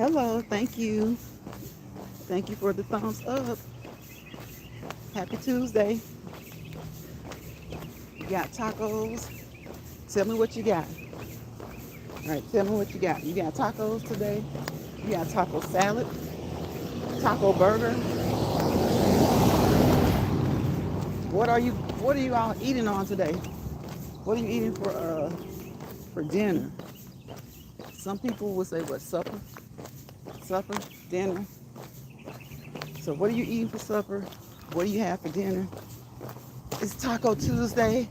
Hello, thank you. Thank you for the thumbs up. Happy Tuesday. You got tacos. Tell me what you got. All right, tell me what you got. You got tacos today. You got taco salad, taco burger. What are you all eating on today? What are you eating for dinner? Some people would say what supper? Supper, dinner. So what are you eating for supper? What do you have for dinner? It's Taco Tuesday.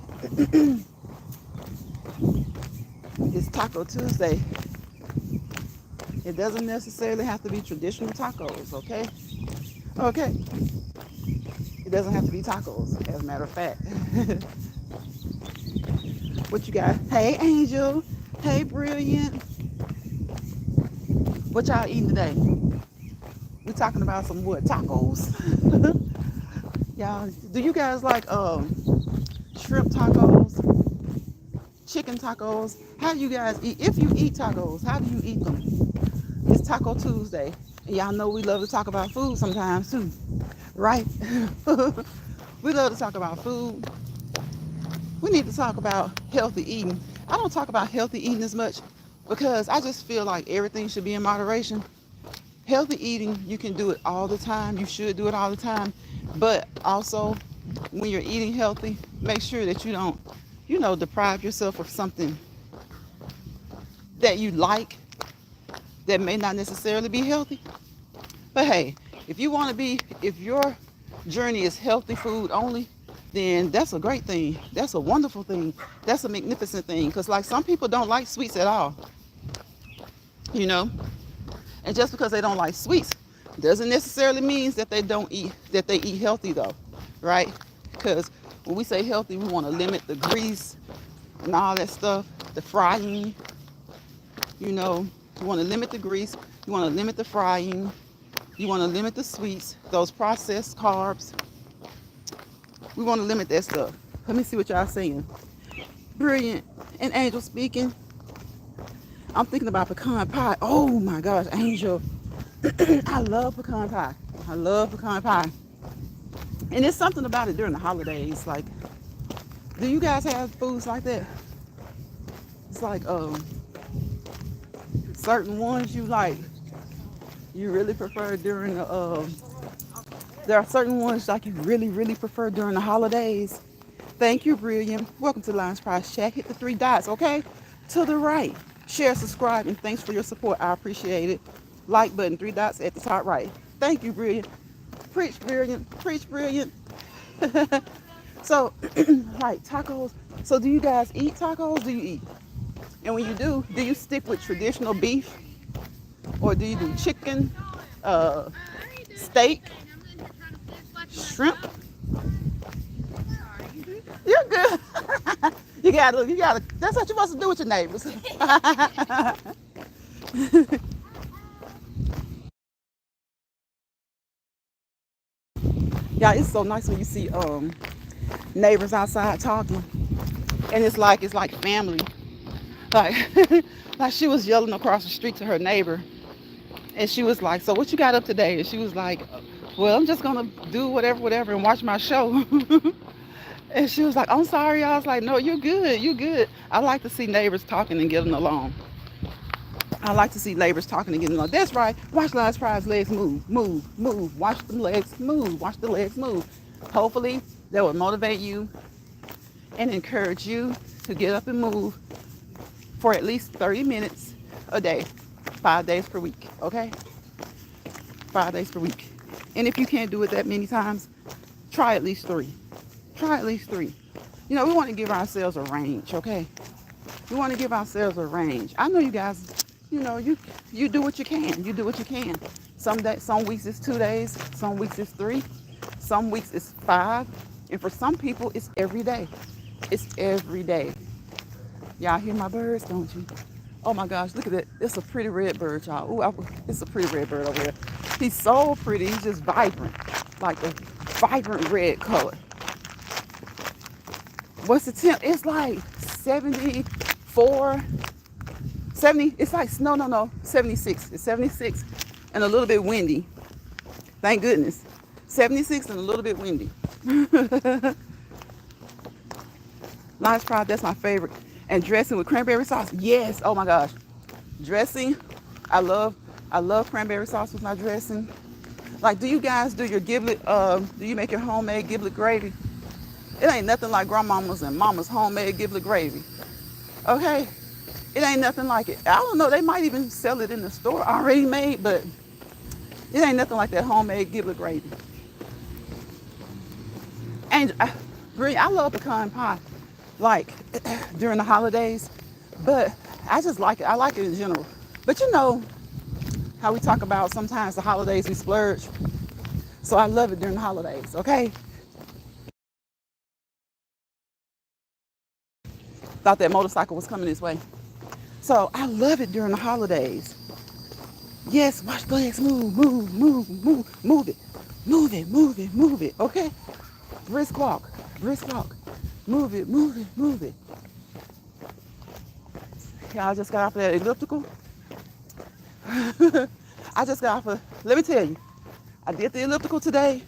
It's Taco Tuesday. It doesn't necessarily have to be traditional tacos, okay? Okay. It doesn't have to be tacos, as a matter of fact. What you got? Hey, Angel. Hey, Brilliant. What y'all eating today? We talking about some what? Tacos? Y'all, do you guys like shrimp tacos, chicken tacos? How do you guys eat? If you eat tacos, how do you eat them? It's Taco Tuesday. And y'all know we love to talk about food sometimes too, right? We love to talk about food. We need to talk about healthy eating. I don't talk about healthy eating as much because I just feel like everything should be in moderation. Healthy eating, you can do it all the time. You should do it all the time. But also, when you're eating healthy, make sure that you don't, deprive yourself of something that you like that may not necessarily be healthy. But hey, if your journey is healthy food only, then that's a great thing. That's a wonderful thing. That's a magnificent thing. Because like some people don't like sweets at all, you know. And just because they don't like sweets doesn't necessarily mean that they eat healthy though, right? Because when we say healthy, we want to limit the grease and all that stuff, the frying, you know. You want to limit the grease. You want to limit the frying. You want to limit the sweets, those processed carbs. We want to limit that stuff. Let me see what y'all saying. Brilliant and Angel speaking. I'm thinking about pecan pie. Oh my gosh, Angel. I love pecan pie. I love pecan pie. And there's something about it during the holidays. Like, do you guys have foods like that? It's like certain ones you really prefer during the there are certain ones like you really, really prefer during the holidays. Thank you, Brilliant. Welcome to Lions Prize Chat. Hit the three dots, okay? To the right. Share, subscribe, and thanks for your support. I appreciate it. Like button, three dots at the top right. Thank you, Brilliant. Preach, Brilliant. Preach, Brilliant. So, like tacos. So, do you guys eat tacos? Do you eat? And when you do you stick with traditional beef? Or do you do chicken, steak, shrimp? You're good. you gotta, that's what you're supposed to do with your neighbors. Yeah, it's so nice when you see neighbors outside talking. And it's like family. Like like she was yelling across the street to her neighbor. And she was like, so what you got up today? And she was like, well, I'm just gonna do whatever and watch my show. And she was like, I'm sorry. I was like, no, you're good. You're good. I like to see neighbors talking and getting along. I like to see neighbors talking and getting along. That's right. Watch Last Prize legs move, move, move. Watch the legs move. Watch the legs move. Hopefully that will motivate you and encourage you to get up and move for at least 30 minutes a day, 5 days per week. Okay? 5 days per week. And if you can't do it that many times, try at least 3. Try at least 3. You know, we want to give ourselves a range, okay? We want to give ourselves a range. I know you guys, you do what you can. You do what you can. Some weeks it's 2 days. Some weeks it's 3. Some weeks it's 5. And for some people, it's every day. It's every day. Y'all hear my birds, don't you? Oh my gosh, look at that. It's a pretty red bird, y'all. Ooh, it's a pretty red bird over there. He's so pretty. He's just vibrant. Like a vibrant red color. What's the temp? It's like 74, 70, it's like, no, 76. It's 76 and a little bit windy. Thank goodness. 76 and a little bit windy. Lion's Pride, that's my favorite. And dressing with cranberry sauce. Yes, oh my gosh. Dressing, I love cranberry sauce with my dressing. Like, do you guys do your giblet, do you make your homemade giblet gravy? It ain't nothing like grandmama's and mama's homemade giblet gravy. Okay? It ain't nothing like it. I don't know, they might even sell it in the store already made, but it ain't nothing like that homemade giblet gravy. And I love pecan pie, like during the holidays, but I just like it. I like it in general. But you know how we talk about sometimes the holidays we splurge. So I love it during the holidays, okay? Thought that motorcycle was coming this way. So I love it during the holidays. Yes, watch the legs move, move it, okay? Brisk walk, move it. Y'all just got off of that elliptical. I just got off of, let me tell you, I did the elliptical today,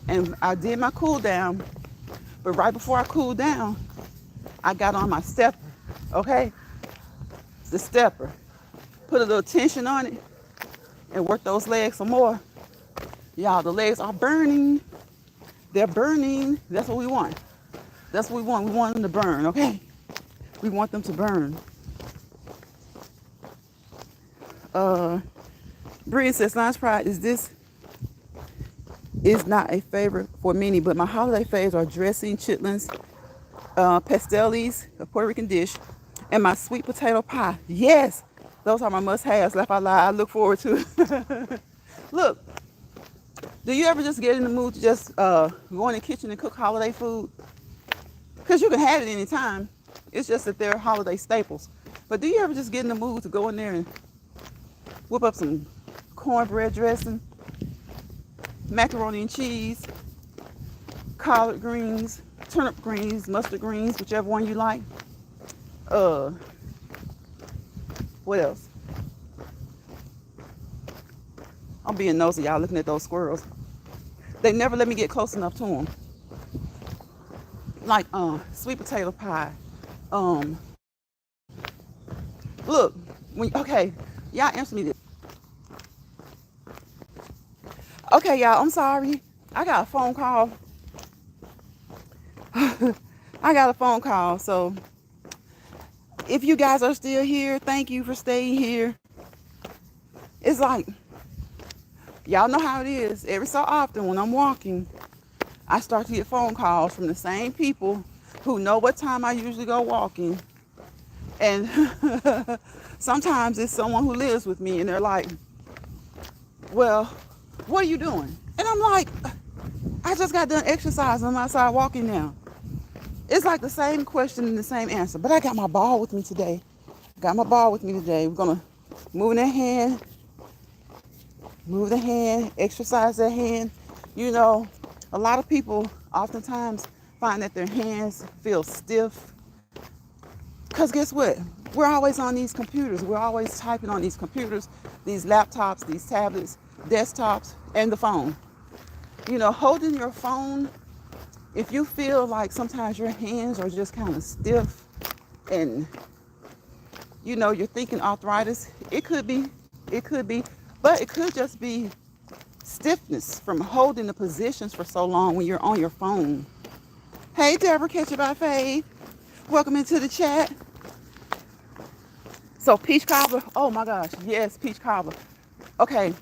and I did my cool down, but right before I cooled down, I got on my stepper, okay? The stepper. Put a little tension on it and work those legs some more. Y'all, the legs are burning. They're burning. That's what we want. That's what we want. We want them to burn, okay? We want them to burn. Bree says, Lion's Pride, is not a favorite for many, but my holiday faves are dressing, chitlins, pastellis, a Puerto Rican dish, and my sweet potato pie. Yes, those are my must-haves. Laugh out loud. I look forward to it. Look, do you ever just get in the mood to just go in the kitchen and cook holiday food? Because you can have it anytime. It's just that they're holiday staples. But do you ever just get in the mood to go in there and whip up some cornbread dressing, macaroni and cheese, collard greens, turnip greens, mustard greens, whichever one you like. What else? I'm being nosy, y'all, looking at those squirrels. They never let me get close enough to them. Like sweet potato pie. Look, okay, y'all answer me this. Okay, y'all, I'm sorry. I got a phone call. So if you guys are still here, thank you for staying here. It's like, y'all know how it is. Every so often when I'm walking, I start to get phone calls from the same people who know what time I usually go walking. And sometimes it's someone who lives with me and they're like, well, what are you doing? And I'm like, I just got done exercising. I'm outside walking now. It's like the same question and the same answer. But I got my ball with me today. We're going to move that hand, exercise that hand. You know, a lot of people oftentimes find that their hands feel stiff. Because guess what? We're always on these computers. We're always typing on these computers, these laptops, these tablets, desktops, and the phone. You know, holding your phone, if you feel like sometimes your hands are just kind of stiff and, you know, you're thinking arthritis, it could be, but it could just be stiffness from holding the positions for so long when you're on your phone. Hey, Deborah, catch it by Faith. Welcome into the chat. So peach cobbler, oh my gosh, yes, peach cobbler. Okay,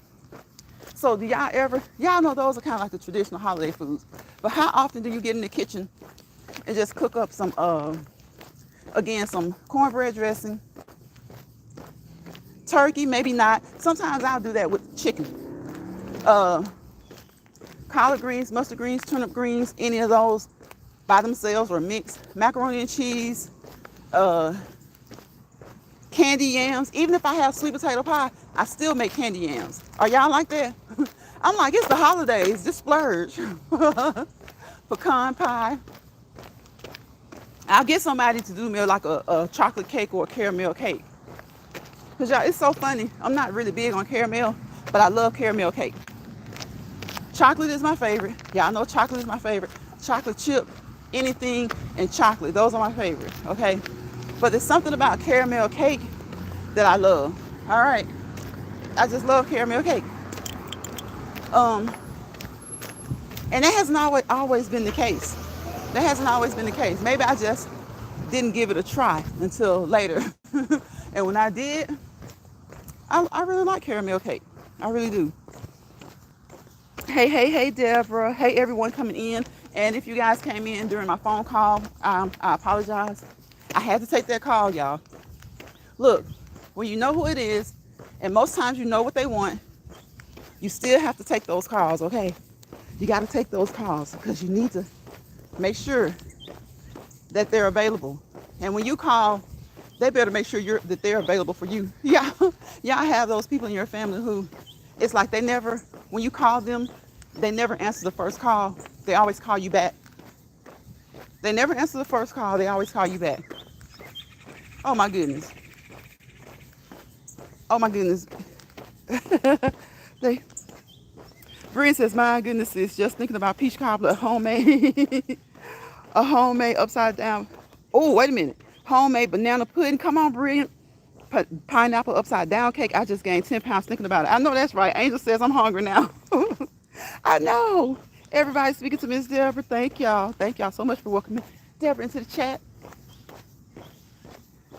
so do y'all know those are kind of like the traditional holiday foods, but how often do you get in the kitchen and just cook up some, some cornbread dressing, turkey, maybe not. Sometimes I'll do that with chicken. Collard greens, mustard greens, turnip greens, any of those by themselves or mixed, macaroni and cheese, candy yams. Even if I have sweet potato pie, I still make candy yams. Are y'all like that? I'm like, it's the holidays, just splurge. Pecan pie. I'll get somebody to do me like a chocolate cake or a caramel cake. Because y'all, it's so funny. I'm not really big on caramel, but I love caramel cake. Chocolate is my favorite. Y'all know chocolate is my favorite. Chocolate chip, anything and chocolate. Those are my favorite, okay? But there's something about caramel cake that I love. All right. I just love caramel cake. Um, and that hasn't always been the case. That hasn't always been the case. Maybe I just didn't give it a try until later. And when I did, I really like caramel cake. I really do. Hey, Deborah. Hey, everyone coming in. And if you guys came in during my phone call, I apologize. I had to take that call, y'all. Look, when you know who it is, and most times you know what they want, you still have to take those calls, okay? You got to take those calls because you need to make sure that they're available. And when you call, they better make sure that they're available for you. Yeah, y'all have those people in your family who, it's like they never, when you call them, they never answer the first call. They always call you back. They never answer the first call. They always call you back. Oh my goodness. Oh my goodness. Brian says, my goodness, it's just thinking about peach cobbler, homemade, a homemade upside down. Oh, wait a minute. Homemade banana pudding. Come on, Brilliant. Pineapple upside down cake. I just gained 10 pounds thinking about it. I know that's right. Angel says I'm hungry now. I know. Everybody speaking to Miss Deborah. Thank y'all. Thank y'all so much for welcoming Deborah into the chat.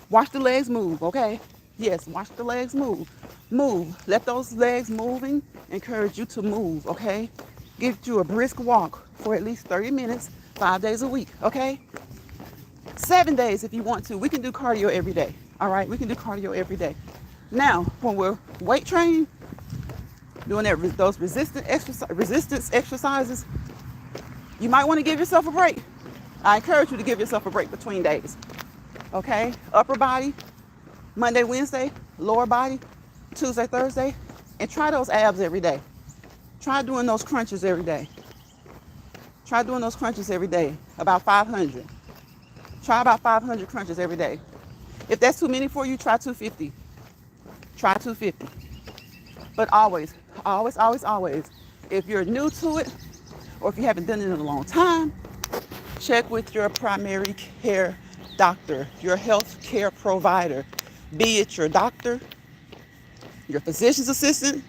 Watch the legs move, okay? Yes, watch the legs move. Move. Let those legs moving encourage you to move, okay? Get you a brisk walk for at least 30 minutes, 5 days a week, okay? 7 days if you want to. We can do cardio every day, all right? We can do cardio every day. Now, when we're weight training, doing those resistance exercises, you might want to give yourself a break. I encourage you to give yourself a break between days, okay? Upper body, Monday, Wednesday, lower body, Tuesday, Thursday, and try those abs every day. Try doing those crunches every day. Try doing those crunches every day, about 500. Try about 500 crunches every day. If that's too many for you, try 250. Try 250. But always, if you're new to it, or if you haven't done it in a long time, check with your primary care doctor, your health care provider, be it your doctor, your physician's assistant,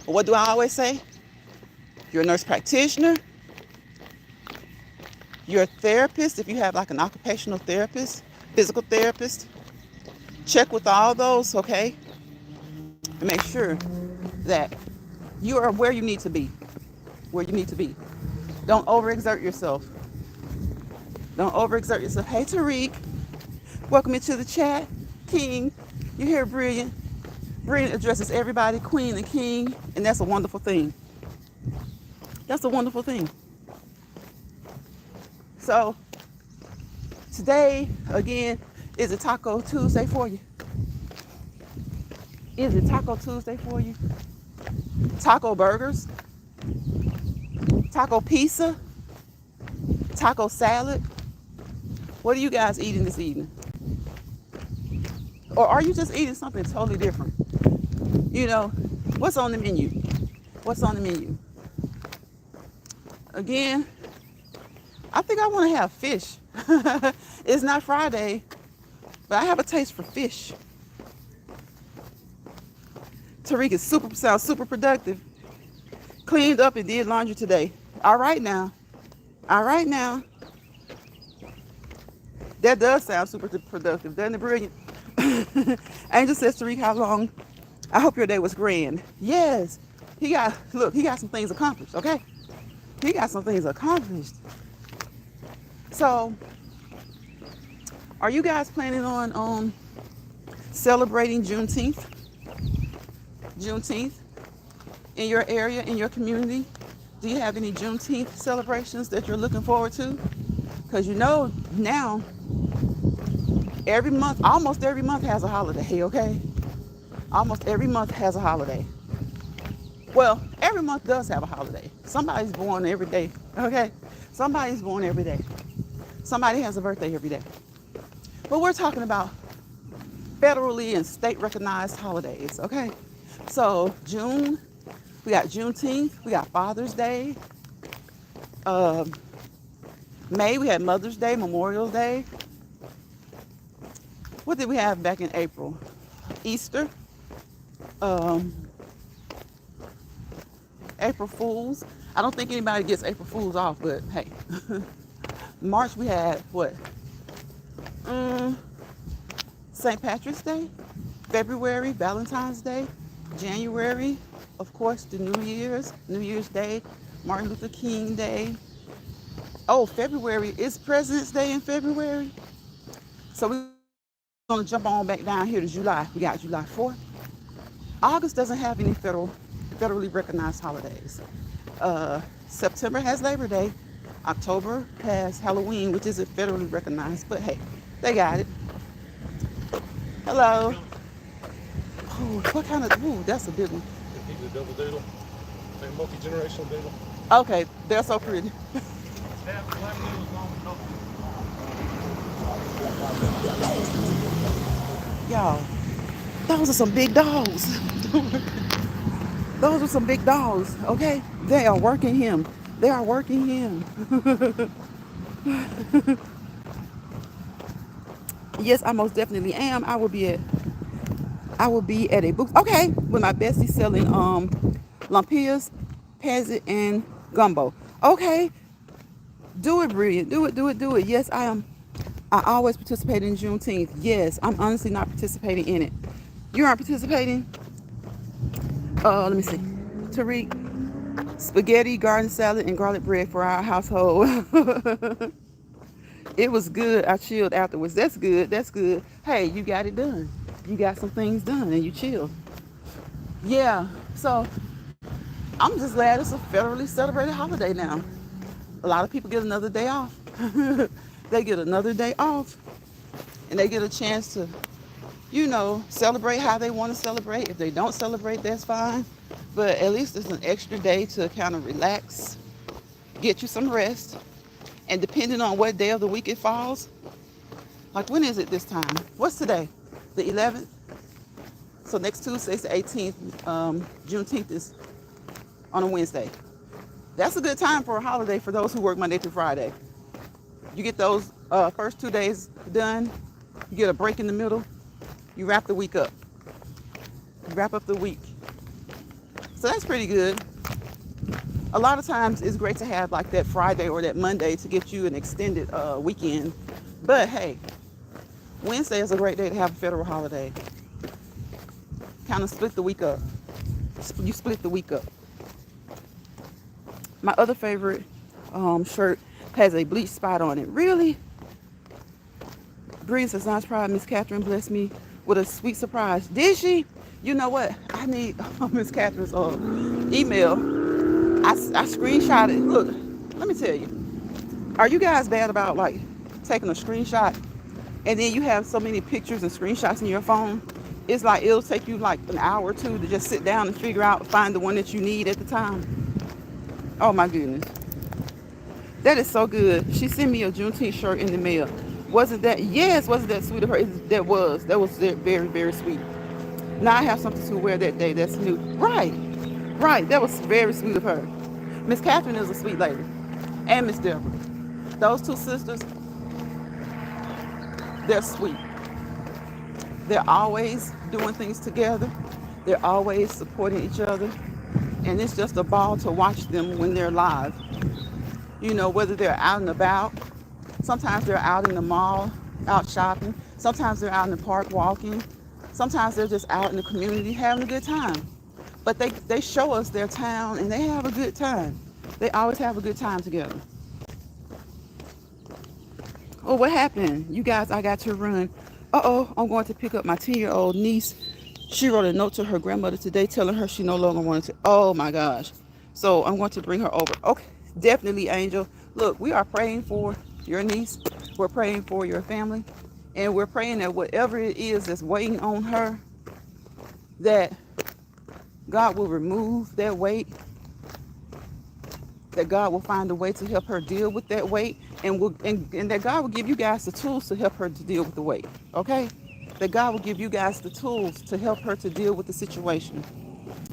or what do I always say? Your nurse practitioner, your therapist, if you have like an occupational therapist, physical therapist. Check with all those, okay? And make sure that you are where you need to be. Where you need to be. Don't overexert yourself. Don't overexert yourself. Hey, Tariq. Welcome into the chat. King, you're here, Brilliant. Brilliant addresses everybody, queen and king, and that's a wonderful thing. That's a wonderful thing. So, today, again, is it Taco Tuesday for you? Is it Taco Tuesday for you? Taco burgers? Taco pizza? Taco salad? What are you guys eating this evening? Or are you just eating something totally different? You know, what's on the menu? What's on the menu? Again, I think I want to have fish. It's not Friday, but I have a taste for fish. Tariq sounds super productive. Cleaned up and did laundry today. All right now. That does sound super productive. Doesn't it, Brilliant? Angel says, Tariq, how long? I hope your day was grand. Yes. He got some things accomplished, okay? He got some things accomplished. So, are you guys planning on celebrating Juneteenth? Juneteenth in your area, in your community? Do you have any Juneteenth celebrations that you're looking forward to? Because you know now, almost every month has a holiday, okay? Almost every month has a holiday. Well, every month does have a holiday. Somebody's born every day, okay? Somebody's born every day. Somebody has a birthday every day. But we're talking about federally and state recognized holidays. Okay, so June, we got Juneteenth, we got Father's Day. Um, May, we had Mother's Day, Memorial Day. What did we have back in April? Easter, um, April Fools. I don't think anybody gets April Fools off, but hey. March, we had what? St. Patrick's Day. February, Valentine's Day. January, of course, the New Year's Day, Martin Luther King Day. Oh, February is President's Day in February. So we're going to jump on back down here to July. We got July 4th. August doesn't have any federally recognized holidays. September has Labor Day. October has Halloween, which isn't federally recognized, but hey, they got it. Hello. Ooh, what kind of, ooh, that's a big one. He's a double doodle, a multi-generational doodle. Okay, they're so pretty. Y'all, those are some big dogs. Those are some big dogs, okay? They are working him. They are working him. Yes, I most definitely am. I will be at a book. Okay, with my bestie selling lumpias, pansy, and gumbo. Okay, do it, Brilliant. Do it. Yes, I am. I always participate in Juneteenth. Yes, I'm honestly not participating in it. You aren't participating? Let me see. Tariq, spaghetti, garden salad, and garlic bread for our household. It was good. I chilled afterwards. That's good. That's good. Hey, you got it done. You got some things done and you chilled. Yeah. So I'm just glad it's a federally celebrated holiday now. A lot of people get another day off. They get another day off and they get a chance to, celebrate how they want to celebrate. If they don't celebrate, that's fine. But at least it's an extra day to kind of relax, get you some rest. And depending on what day of the week it falls, like when is it this time? What's today? The 11th? So next Tuesday is the 18th. Juneteenth is on a Wednesday. That's a good time for a holiday for those who work Monday through Friday. You get those first 2 days done. You get a break in the middle. You wrap the week up. You wrap up the week. So that's pretty good. A lot of times it's great to have like that Friday or that Monday to get you an extended weekend. But hey, Wednesday is a great day to have a federal holiday. Kind of split the week up. You split the week up. My other favorite shirt has a bleach spot on it. Really? Bree says, "Nice pride, Miss Catherine blessed me with a sweet surprise." Did she? You know what? I need Miss Catherine's email. I screenshot it. Look, let me tell you. Are you guys bad about like taking a screenshot and then you have so many pictures and screenshots in your phone? It's like it'll take you like an hour or two to just sit down and find the one that you need at the time. Oh my goodness. That is so good. She sent me a Juneteenth shirt in the mail. Wasn't that sweet of her? That was very, very sweet. Now I have something to wear that day. That's new. Right. That was very sweet of her. Miss Catherine is a sweet lady. And Miss Deborah. Those two sisters, they're sweet. They're always doing things together. They're always supporting each other. And it's just a ball to watch them when they're live. Whether they're out and about. Sometimes they're out in the mall, out shopping. Sometimes they're out in the park walking. Sometimes they're just out in the community having a good time. But they show us their town and they have a good time. They always have a good time together. Oh, what happened? You guys, I got to run. I'm going to pick up my 10-year-old niece. She wrote a note to her grandmother today telling her she no longer wanted to. Oh my gosh. So I'm going to bring her over. Okay, definitely, Angel. Look, we are praying for your niece. We're praying for your family. And we're praying that whatever it is that's weighing on her, that God will remove that weight, that God will find a way to help her deal with that weight, and that God will give you guys the tools to help her to deal with the weight. Okay? that God will give you guys the tools to help her to deal with the situation.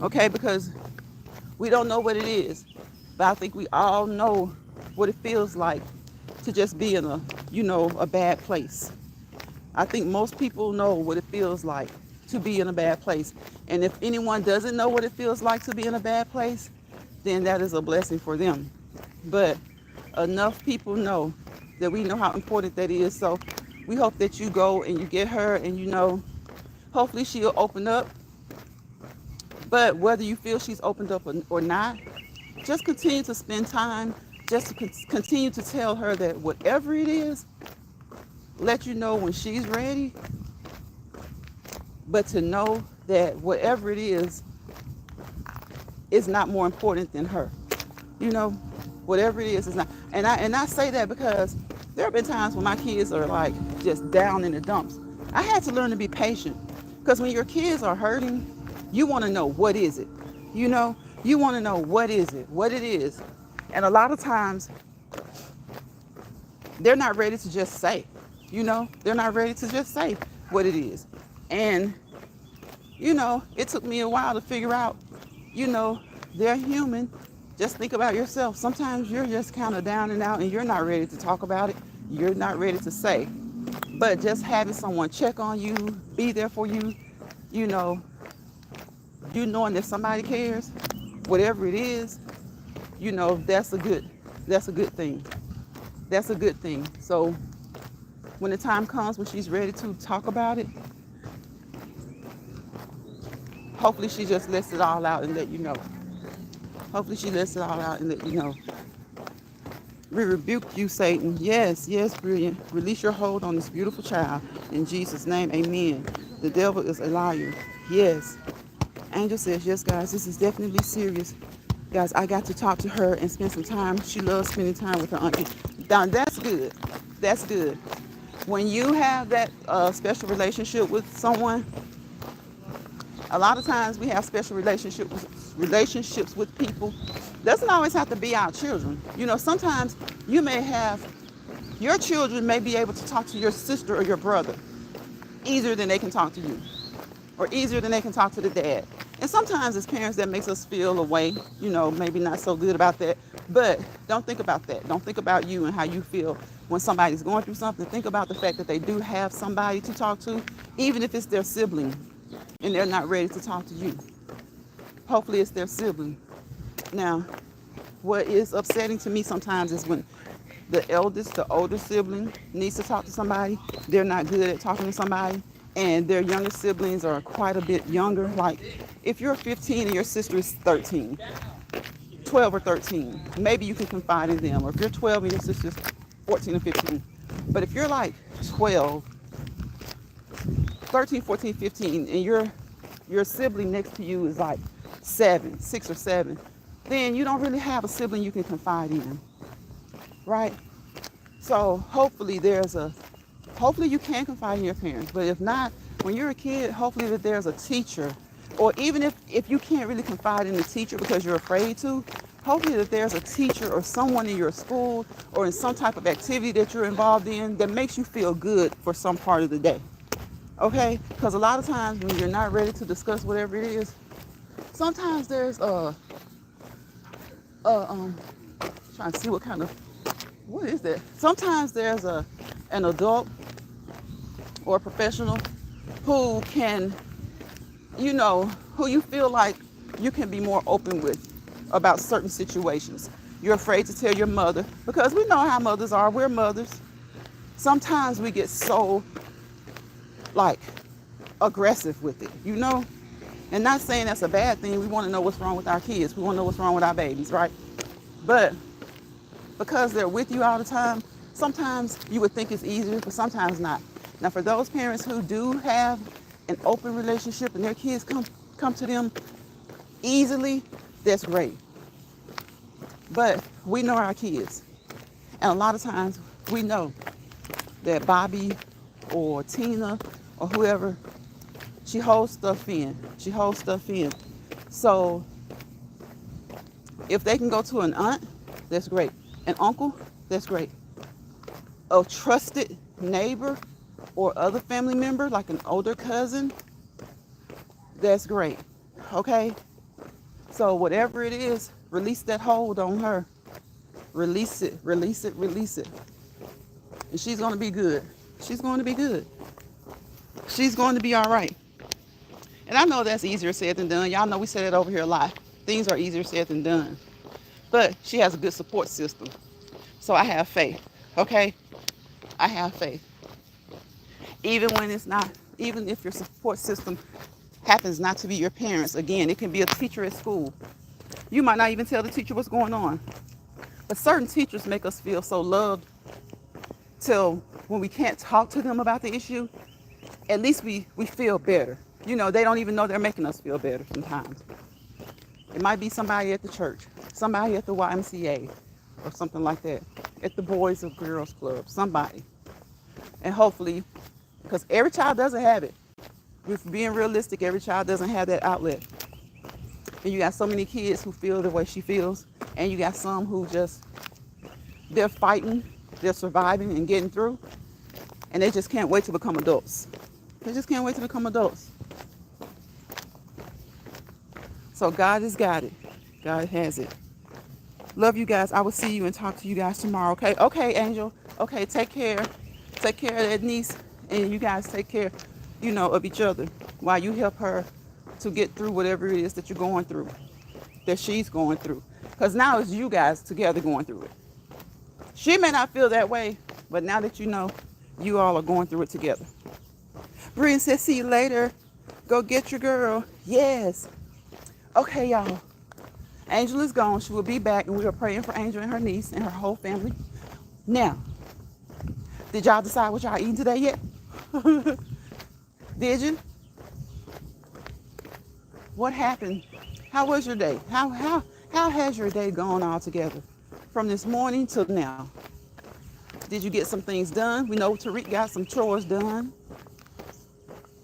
Okay, because we don't know what it is, but I think we all know what it feels like to just be in a bad place. I think most people know what it feels like to be in a bad place. And if anyone doesn't know what it feels like to be in a bad place, then that is a blessing for them. But enough people know that we know how important that is. So we hope that you go and you get her and hopefully she'll open up. But whether you feel she's opened up or not, just continue to spend time, just to continue to tell her that whatever it is, let you know when she's ready, but to know that whatever it is not more important than her. You know, whatever it is not. And I say that because there have been times when my kids are like just down in the dumps. I had to learn to be patient because when your kids are hurting, you want to know what is it. You know, you want to know what is it, what it is. And a lot of times they're not ready to just say, they're not ready to just say what it is. And, it took me a while to figure out, they're human. Just think about yourself. Sometimes you're just kind of down and out and you're not ready to talk about it. You're not ready to say. But just having someone check on you, be there for you, you knowing that somebody cares, whatever it is, that's a good thing. That's a good thing. So when the time comes when she's ready to talk about it, hopefully she just lets it all out and let you know. Hopefully she lets it all out and let you know. We rebuke you, Satan. Yes, brilliant. Release your hold on this beautiful child. In Jesus' name, amen. The devil is a liar. Yes. Angel says, yes, guys, this is definitely serious. Guys, I got to talk to her and spend some time. She loves spending time with her auntie. Now, that's good. That's good. When you have that special relationship with someone, a lot of times we have special relationships with people. Doesn't always have to be our children. Sometimes your children may be able to talk to your sister or your brother easier than they can talk to you, or easier than they can talk to the dad. And sometimes as parents that makes us feel a way, maybe not so good about that. But don't think about that. Don't think about you and how you feel when somebody's going through something. Think about the fact that they do have somebody to talk to, even if it's their sibling and they're not ready to talk to you. Hopefully it's their sibling. Now, what is upsetting to me sometimes is when the older sibling needs to talk to somebody, they're not good at talking to somebody, and their younger siblings are quite a bit younger. Like if you're 15 and your sister is 13, 12 or 13, maybe you can confide in them. Or if you're 12 and your sister's 14 or 15. But if you're like 12, 13, 14, 15, and your sibling next to you is like 6 or 7, then you don't really have a sibling you can confide in, right? So hopefully you can confide in your parents. But if not, when you're a kid, hopefully that there's a teacher, or even if you can't really confide in the teacher because you're afraid to, hopefully that there's a teacher or someone in your school or in some type of activity that you're involved in that makes you feel good for some part of the day. Okay? Because a lot of times when you're not ready to discuss whatever it is, sometimes there's trying to see what is that? Sometimes there's an adult or a professional who can, who you feel like you can be more open with about certain situations. You're afraid to tell your mother because we know how mothers are. We're mothers. Sometimes we get so aggressive with it, and not saying that's a bad thing. We want to know what's wrong with our kids. We want to know what's wrong with our babies, right? But because they're with you all the time, sometimes you would think it's easier, but sometimes not. Now, for those parents who do have an open relationship and their kids come to them easily, that's great. But we know our kids. And a lot of times we know that Bobby or Tina or whoever, she holds stuff in. So if they can go to an aunt, that's great. An uncle, that's great. A trusted neighbor, or other family member, like an older cousin, that's great. Okay? So whatever it is, release that hold on her. Release it, release it, release it. And she's going to be good. She's going to be good. She's going to be all right. And I know that's easier said than done. Y'all know we say that over here a lot. Things are easier said than done. But she has a good support system. So I have faith. Okay? I have faith. Even when it's not, even if your support system happens not to be your parents, again, it can be a teacher at school. You might not even tell the teacher what's going on. But certain teachers make us feel so loved till when we can't talk to them about the issue, at least we feel better. You know, they don't even know they're making us feel better sometimes. It might be somebody at the church, somebody at the YMCA, or something like that, at the Boys or Girls Club, somebody. And hopefully, because every child doesn't have it. With being realistic, every child doesn't have that outlet. And you got so many kids who feel the way she feels, and you got some who just, they're fighting, they're surviving and getting through, and they just can't wait to become adults. They just can't wait to become adults. So God has got it. God has it. Love you guys. I will see you and talk to you guys tomorrow. Okay? Okay, Angel. Okay, take care. Take care of that niece, and you guys take care, of each other while you help her to get through whatever it is that you're going through, that she's going through. Because now it's you guys together going through it. She may not feel that way, but now that you know, you all are going through it together. Brian says, see you later. Go get your girl. Yes. Okay, y'all. Angel is gone. She will be back, and we are praying for Angel and her niece and her whole family. Now, did y'all decide what y'all eating today yet? Did you? What happened? How was your day? How has your day gone all together from this morning till now? Did you get some things done? We know Tariq got some chores done.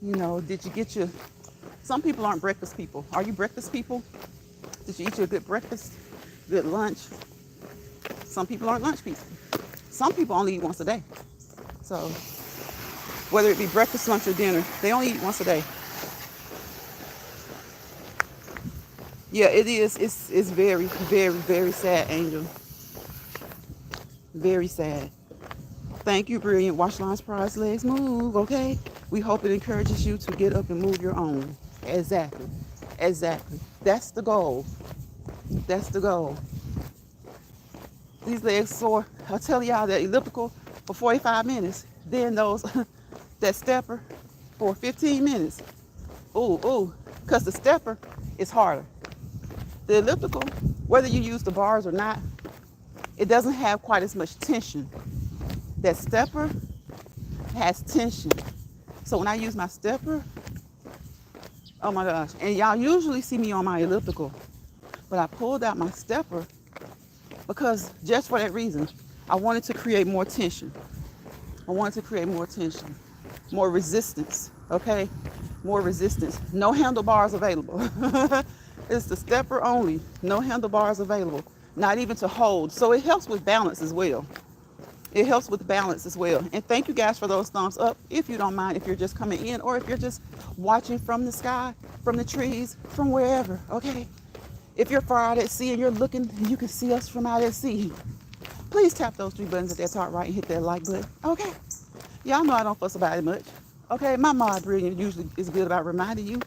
Did you get some people aren't breakfast people. Are you breakfast people? Did you eat your good breakfast? Good lunch? Some people aren't lunch people. Some people only eat once a day. So whether it be breakfast, lunch, or dinner, they only eat once a day. Yeah, it is. It's very, very, very sad, Angel. Very sad. Thank you, Brilliant. Watch Lines, Prize, Legs Move, okay? We hope it encourages you to get up and move your own. Exactly. That's the goal. That's the goal. These legs sore. I'll tell y'all that elliptical for 45 minutes. Then those, that stepper for 15 minutes. Ooh. Because the stepper is harder. The elliptical, whether you use the bars or not, it doesn't have quite as much tension. That stepper has tension. So when I use my stepper, oh my gosh, and y'all usually see me on my elliptical, but I pulled out my stepper because just for that reason, I wanted to create more tension. More resistance, okay? More resistance. No handlebars available. It's the stepper only. No handlebars available. Not even to hold. So it helps with balance as well. And thank you guys for those thumbs up. If you don't mind, if you're just coming in or if you're just watching from the sky, from the trees, from wherever, okay? If you're far out at sea and you're looking and you can see us from out at sea, please tap those 3 buttons at that top right and hit that like button, okay? Y'all know I don't fuss about it much, okay? My mod Brilliant usually is good about reminding you.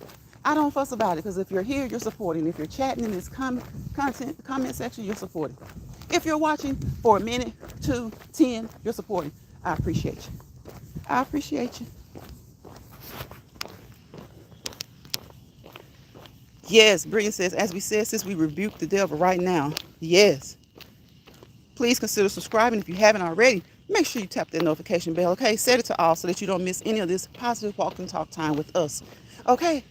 I don't fuss about it because if you're here, you're supporting. If you're chatting in this comment section, you're supporting. If you're watching for a minute, 2, 10, you're supporting. I appreciate you. Yes, Brilliant says, as we said, since we rebuke the devil right now. Yes. Please consider subscribing if you haven't already. Make sure you tap that notification bell, okay? Set it to all so that you don't miss any of this positive walk and talk time with us, okay?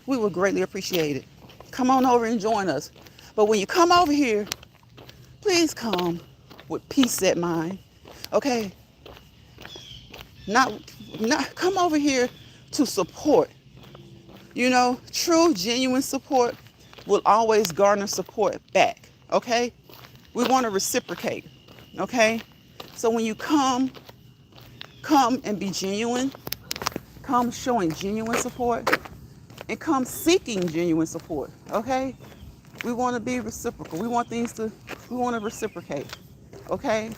We would greatly appreciate it. Come on over and join us. But when you come over here, please come with peace at mind, okay? Not come over here to support. True, genuine support will always garner support back, okay? We want to reciprocate, okay? So when you come Come and be genuine. Come showing genuine support. And come seeking genuine support. Okay? We want to be reciprocal. We want to reciprocate. Okay?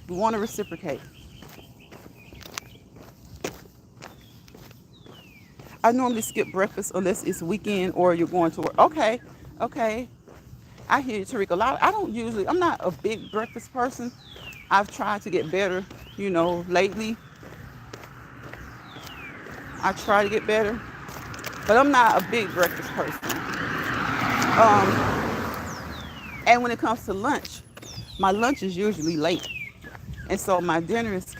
We want to reciprocate. I normally skip breakfast unless it's weekend or you're going to work. Okay, okay. I hear you, Tariq. I'm not a big breakfast person. I've tried to get better, lately. I try to get better, but I'm not a big breakfast person. And when it comes to lunch, my lunch is usually late. And so my dinner is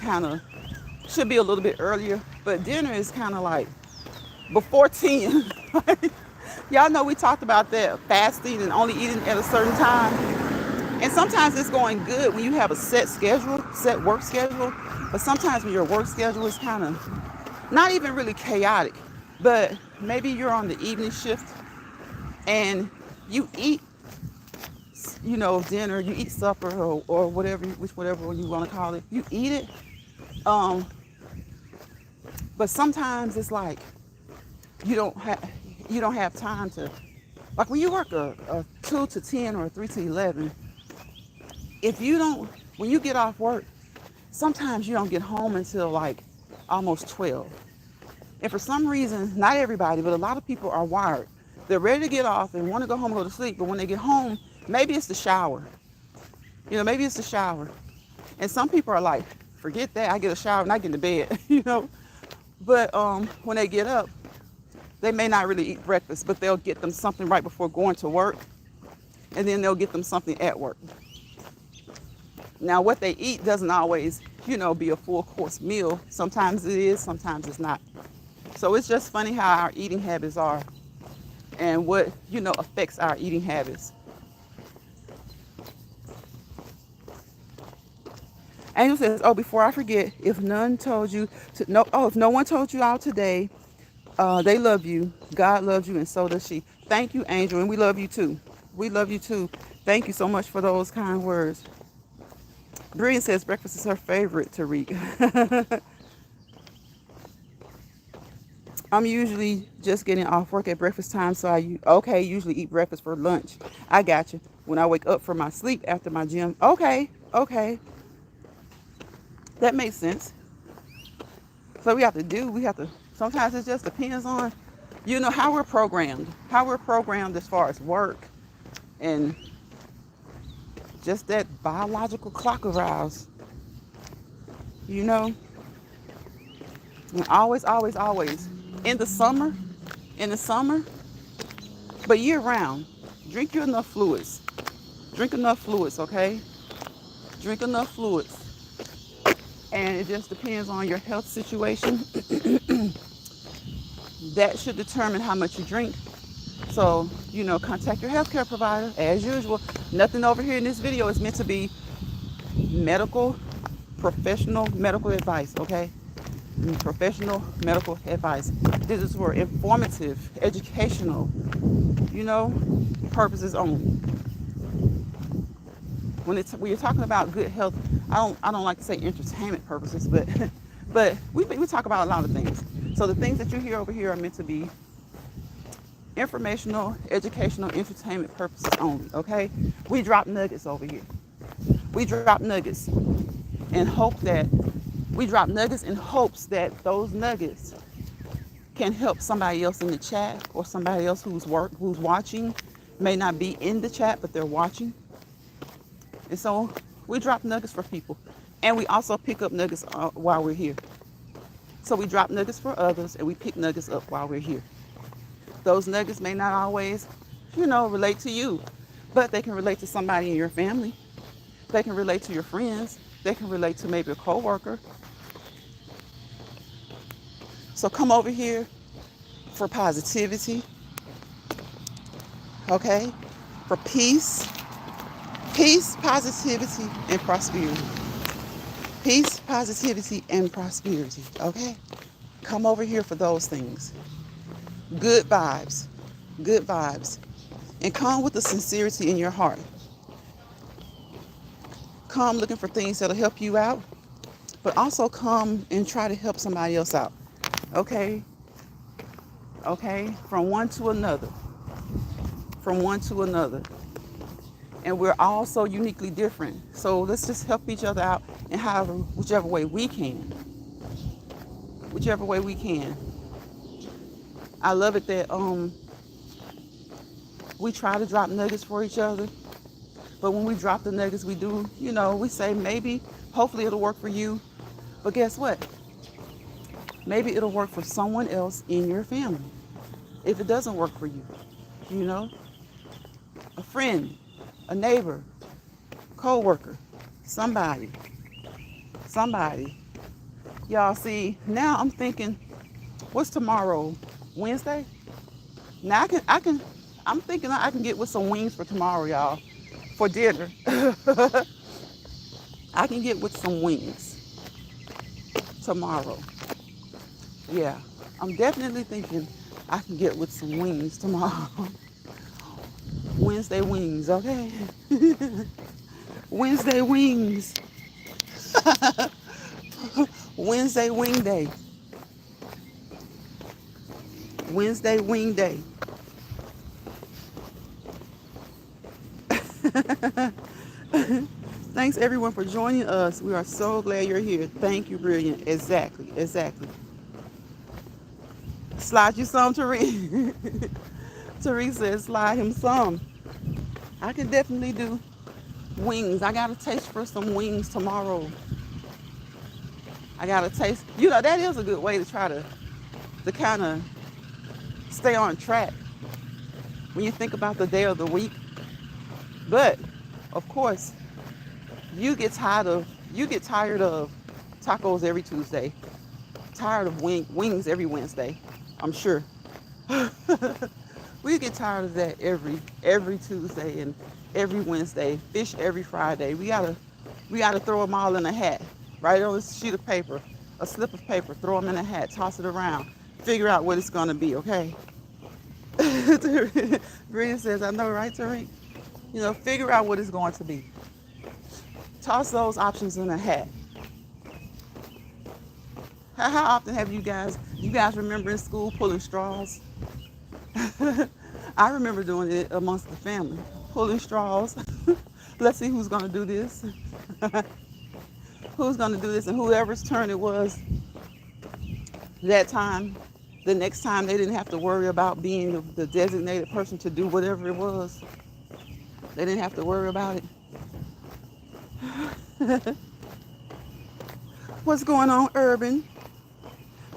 should be a little bit earlier, but dinner is kind of like before 10. Y'all know we talked about that, fasting and only eating at a certain time. And sometimes it's going good when you have a set work schedule. But sometimes when your work schedule is kind of not even really chaotic, but maybe you're on the evening shift and you eat, dinner, you eat supper or whatever you want to call it. You eat it. But sometimes it's like you don't have time to, like when you work a 2 to 10 or a 3 to 11, when you get off work, sometimes you don't get home until like almost 12. And for some reason, not everybody, but a lot of people are wired. They're ready to get off and want to go home and go to sleep. But when they get home, maybe it's the shower. Maybe it's the shower. And some people are like, forget that. I get a shower and I get into bed, But when they get up, they may not really eat breakfast, but they'll get them something right before going to work. And then they'll get them something at work. Now, what they eat doesn't always, be a full course meal. Sometimes it is, sometimes it's not. So it's just funny how our eating habits are and what, affects our eating habits. Angel says, oh, before I forget, if no one told you all today, they love you, God loves you, and so does she. Thank you, Angel, and we love you too. We love you too. Thank you so much for those kind words. Brian says breakfast is her favorite, Tariq. I'm usually just getting off work at breakfast time, so I usually eat breakfast for lunch. I got you. When I wake up from my sleep after my gym. Okay. That makes sense. So sometimes it just depends on, how we're programmed. How we're programmed as far as work and just that biological clock arouse. And always, always, always. In the summer, but year round, drink enough fluids. Drink enough fluids, okay? Drink enough fluids. And it just depends on your health situation. That should determine how much you drink. So, contact your healthcare provider as usual. Nothing over here in this video is meant to be professional medical advice, okay? Professional medical advice. This is for informative, educational, purposes only. When you're talking about good health, I don't like to say entertainment purposes, but we talk about a lot of things. So the things that you hear over here are meant to be informational, educational, entertainment purposes only. Okay? We drop nuggets over here. We drop nuggets in hopes that those nuggets can help somebody else in the chat or somebody else who's watching. May not be in the chat, but they're watching. And so we drop nuggets for people. And we also pick up nuggets while we're here. So we drop nuggets for others and we pick nuggets up while we're here. Those nuggets may not always, relate to you, but they can relate to somebody in your family. They can relate to your friends. They can relate to maybe a coworker. So come over here for positivity, okay? For peace, positivity, and prosperity. Peace, positivity, and prosperity, okay? Come over here for those things. Good vibes, and come with the sincerity in your heart. come looking for things that'll help you out, but also come and try to help somebody else out. Okay? Okay? From one to another. From one to another. And we're all so uniquely different. So let's just help each other out in whichever way we can. Whichever way we can. I love it that we try to drop nuggets for each other. But when we drop the nuggets, we do, we say maybe, hopefully it'll work for you. But guess what? Maybe it'll work for someone else in your family. If it doesn't work for you, a friend, a neighbor, co-worker, somebody. Y'all see, now I'm thinking, what's tomorrow? Wednesday? Now I'm thinking I can get with some wings for tomorrow, y'all, for dinner. I can get with some wings tomorrow. Yeah, I'm definitely thinking I can get with some wings tomorrow. Wednesday wings, okay? Wednesday wings. Wednesday wing day. Wednesday wing day. Thanks everyone for joining us. We are so glad you're here. Thank you, Brilliant. Exactly. Slide you some, Tariq. Tariq says slide him some. I can definitely do wings. I got a taste for some wings tomorrow. I got a taste. That is a good way to try to kind of stay on track when you think about the day of the week. But of course, you get tired of tacos every Tuesday. Tired of wings every Wednesday, I'm sure. We get tired of that every Tuesday and every Wednesday. Fish every Friday. We gotta throw them all in a hat, right on a sheet of paper, a slip of paper. Throw them in a hat, toss it around, figure out what it's gonna be. Okay. Brenda says, I know, right, Tariq? Figure out what it's going to be. Toss those options in a hat. How often have you guys remember in school pulling straws? I remember doing it amongst the family, pulling straws. Let's see who's going to do this. Who's going to do this, and whoever's turn it was that time, the next time they didn't have to worry about being the designated person to do whatever it was. They didn't have to worry about it. What's going on, Urban?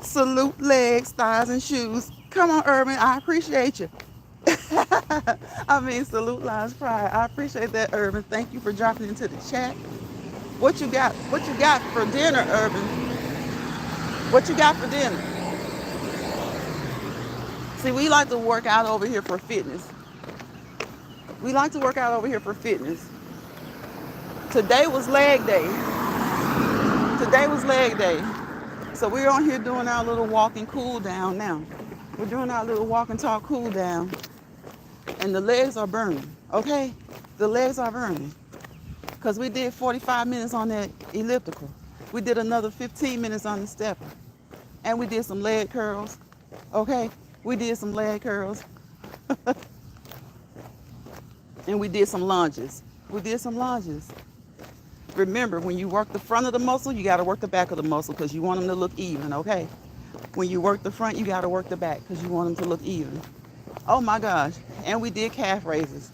Salute legs, thighs, and shoes. Come on, Urban. I appreciate you. Salute Lions Pride. I appreciate that, Urban. Thank you for dropping into the chat. What you got? What you got for dinner, Urban? What you got for dinner? See, we like to work out over here for fitness. Today was leg day. So we're on here doing our little walk and cool down now. We're doing our little walk and talk cool down. And the legs are burning, okay? The legs are burning. Because we did 45 minutes on that elliptical. We did another 15 minutes on the stepper. And we did some leg curls, okay? We did some leg curls. And we did some lunges. Remember, when you work the front of the muscle, you got to work the back of the muscle because you want them to look even, okay? When you work the front, you got to work the back because you want them to look even. Oh my gosh. And we did calf raises.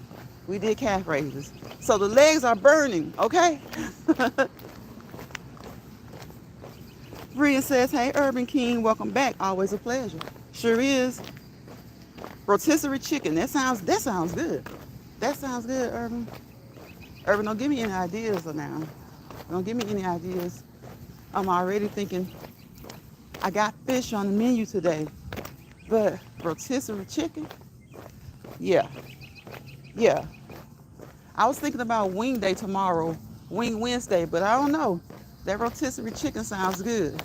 So the legs are burning, okay? Bria says, hey, Urban King, welcome back. Always a pleasure. Sure is. Rotisserie chicken. That sounds good. That sounds good, Urban. Urban, don't give me any ideas now. Don't give me any ideas. I'm already thinking, I got fish on the menu today, but rotisserie chicken? Yeah. I was thinking about wing day tomorrow, wing Wednesday, but I don't know. That rotisserie chicken sounds good.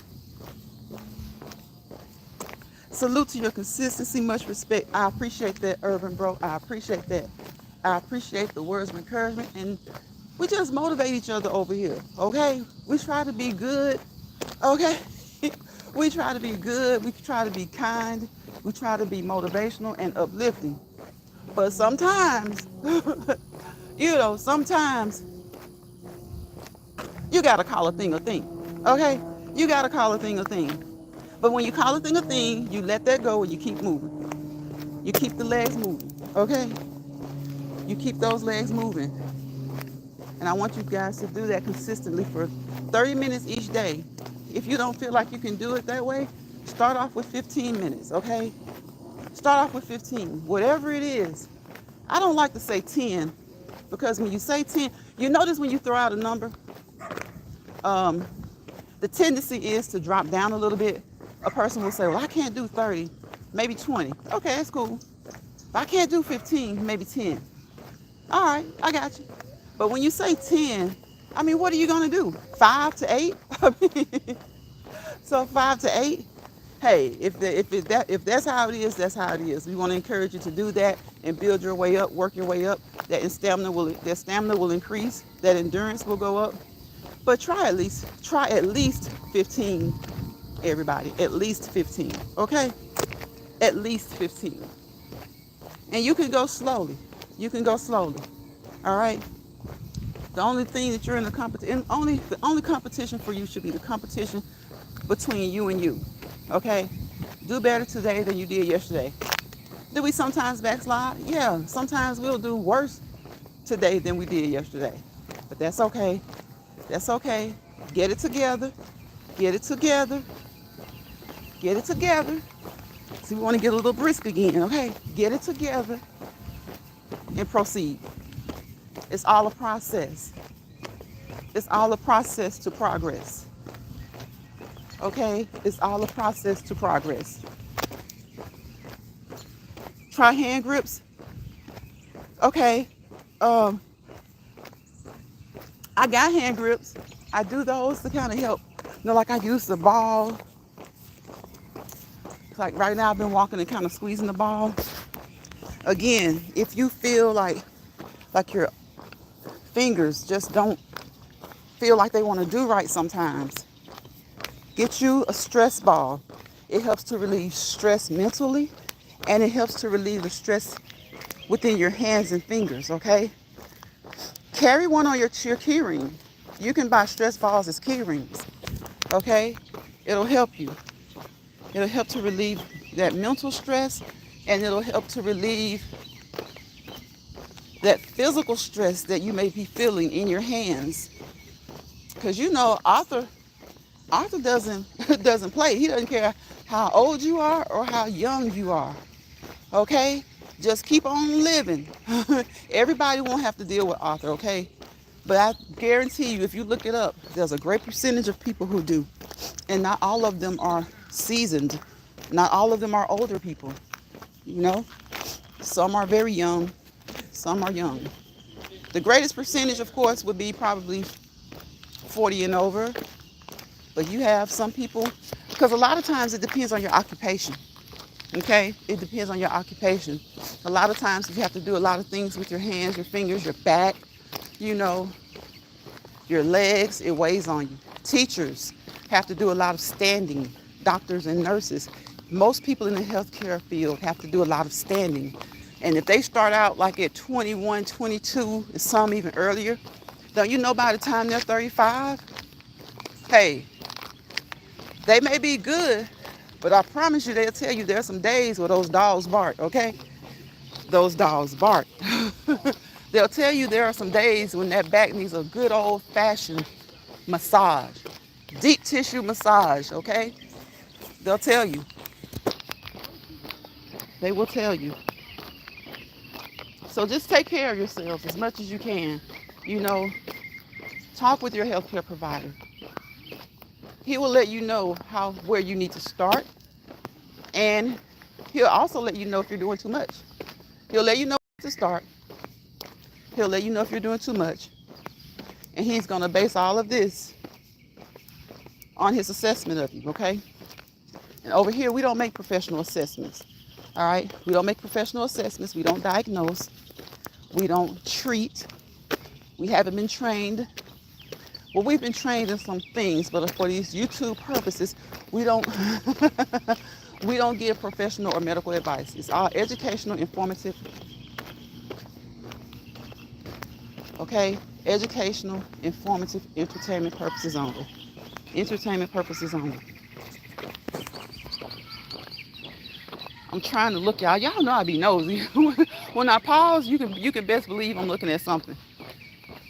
Salute to your consistency, much respect. I appreciate that, Urban bro. I appreciate that. I appreciate the words of encouragement. And We just motivate each other over here, okay? We try to be good, okay? We try to be good. We try to be kind. We try to be motivational and uplifting. But sometimes, sometimes you got to call a thing a thing, okay? You got to call a thing a thing. But when you call a thing a thing, you let that go and you keep moving. You keep the legs moving, okay? You keep those legs moving. And I want you guys to do that consistently for 30 minutes each day. If you don't feel like you can do it that way, start off with 15 minutes, okay? Start off with 15, whatever it is. I don't like to say 10 because when you say 10, you notice when you throw out a number, the tendency is to drop down a little bit. A person will say, well, I can't do 30, maybe 20. Okay, that's cool. If I can't do 15, maybe 10. All right, I got you. But when you say 10, I mean, what are you going to do? 5 to 8? So 5 to 8? Hey, if that's how it is, that's how it is. We want to encourage you to do that and build your way up, work your way up. That stamina will increase. That endurance will go up. But try at least 15, everybody. At least 15, okay? At least 15. And you can go slowly. You can go slowly, all right? The only thing that you're in the competition, the only competition for you should be the competition between you and you, okay? Do better today than you did yesterday. Do we sometimes backslide? Yeah, sometimes we'll do worse today than we did yesterday. But that's okay. That's okay. Get it together. Get it together. Get it together. See, we want to get a little brisk again, okay? Get it together and proceed. It's all a process. It's all a process to progress. Okay? It's all a process to progress. Try hand grips. Okay. I got hand grips. I do those to kind of help. Like I use the ball. Like right now I've been walking and kind of squeezing the ball. Again, if you feel like your fingers just don't feel like they want to do right sometimes, get you a stress ball. It helps to relieve stress mentally, and it helps to relieve the stress within your hands and fingers, okay? Carry one on your key ring. You can buy stress balls as key rings, okay? It'll help you. It'll help to relieve that mental stress, and it'll help to relieve that physical stress that you may be feeling in your hands. Because Arthur doesn't play. He doesn't care how old you are or how young you are. Okay? Just keep on living. Everybody won't have to deal with Arthur, okay? But I guarantee you, if you look it up, there's a great percentage of people who do. And not all of them are seasoned. Not all of them are older people. Some are very young. Some are young. The greatest percentage, of course, would be probably 40 and over. But you have some people, because a lot of times it depends on your occupation. Okay? It depends on your occupation. A lot of times you have to do a lot of things with your hands, your fingers, your back, your legs. It weighs on you. Teachers have to do a lot of standing. Doctors and nurses. Most people in the healthcare field have to do a lot of standing. And if they start out like at 21, 22, and some even earlier, don't you know by the time they're 35, hey, they may be good, but I promise you they'll tell you there's some days where those dogs bark, okay? Those dogs bark. They'll tell you there are some days when that back needs a good old-fashioned massage. Deep tissue massage, okay? They'll tell you. They will tell you. So just take care of yourselves as much as you can. Talk with your healthcare provider. He will let you know where you need to start. And he'll also let you know if you're doing too much. He'll let you know where to start. He'll let you know if you're doing too much. And he's going to base all of this on his assessment of you, okay? And over here, we don't make professional assessments, all right? We don't make professional assessments. We don't diagnose. We don't treat. We haven't been trained. Well, we've been trained in some things, but for these YouTube purposes, we don't we don't give professional or medical advice. It's all educational, informative, okay? Educational, informative, entertainment purposes only. Entertainment purposes only. I'm trying to look, y'all. Y'all know I be nosy. When I pause, you can best believe I'm looking at something.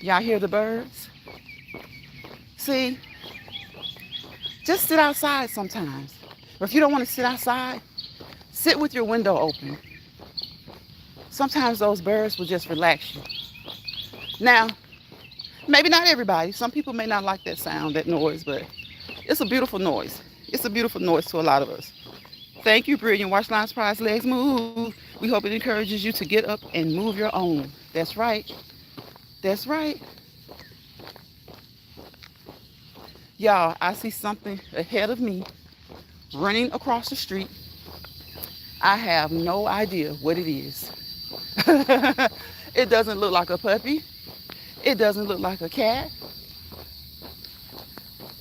Y'all hear the birds? See, just sit outside sometimes. Or if you don't want to sit outside, sit with your window open. Sometimes those birds will just relax you. Now, maybe not everybody. Some people may not like that sound, that noise, but it's a beautiful noise. It's a beautiful noise to a lot of us. Thank you, Brilliant. Watch Lines, Prize, Legs Move. We hope it encourages you to get up and move your own. That's right. That's right. Y'all, I see something ahead of me running across the street. I have no idea what it is. It doesn't look like a puppy. It doesn't look like a cat.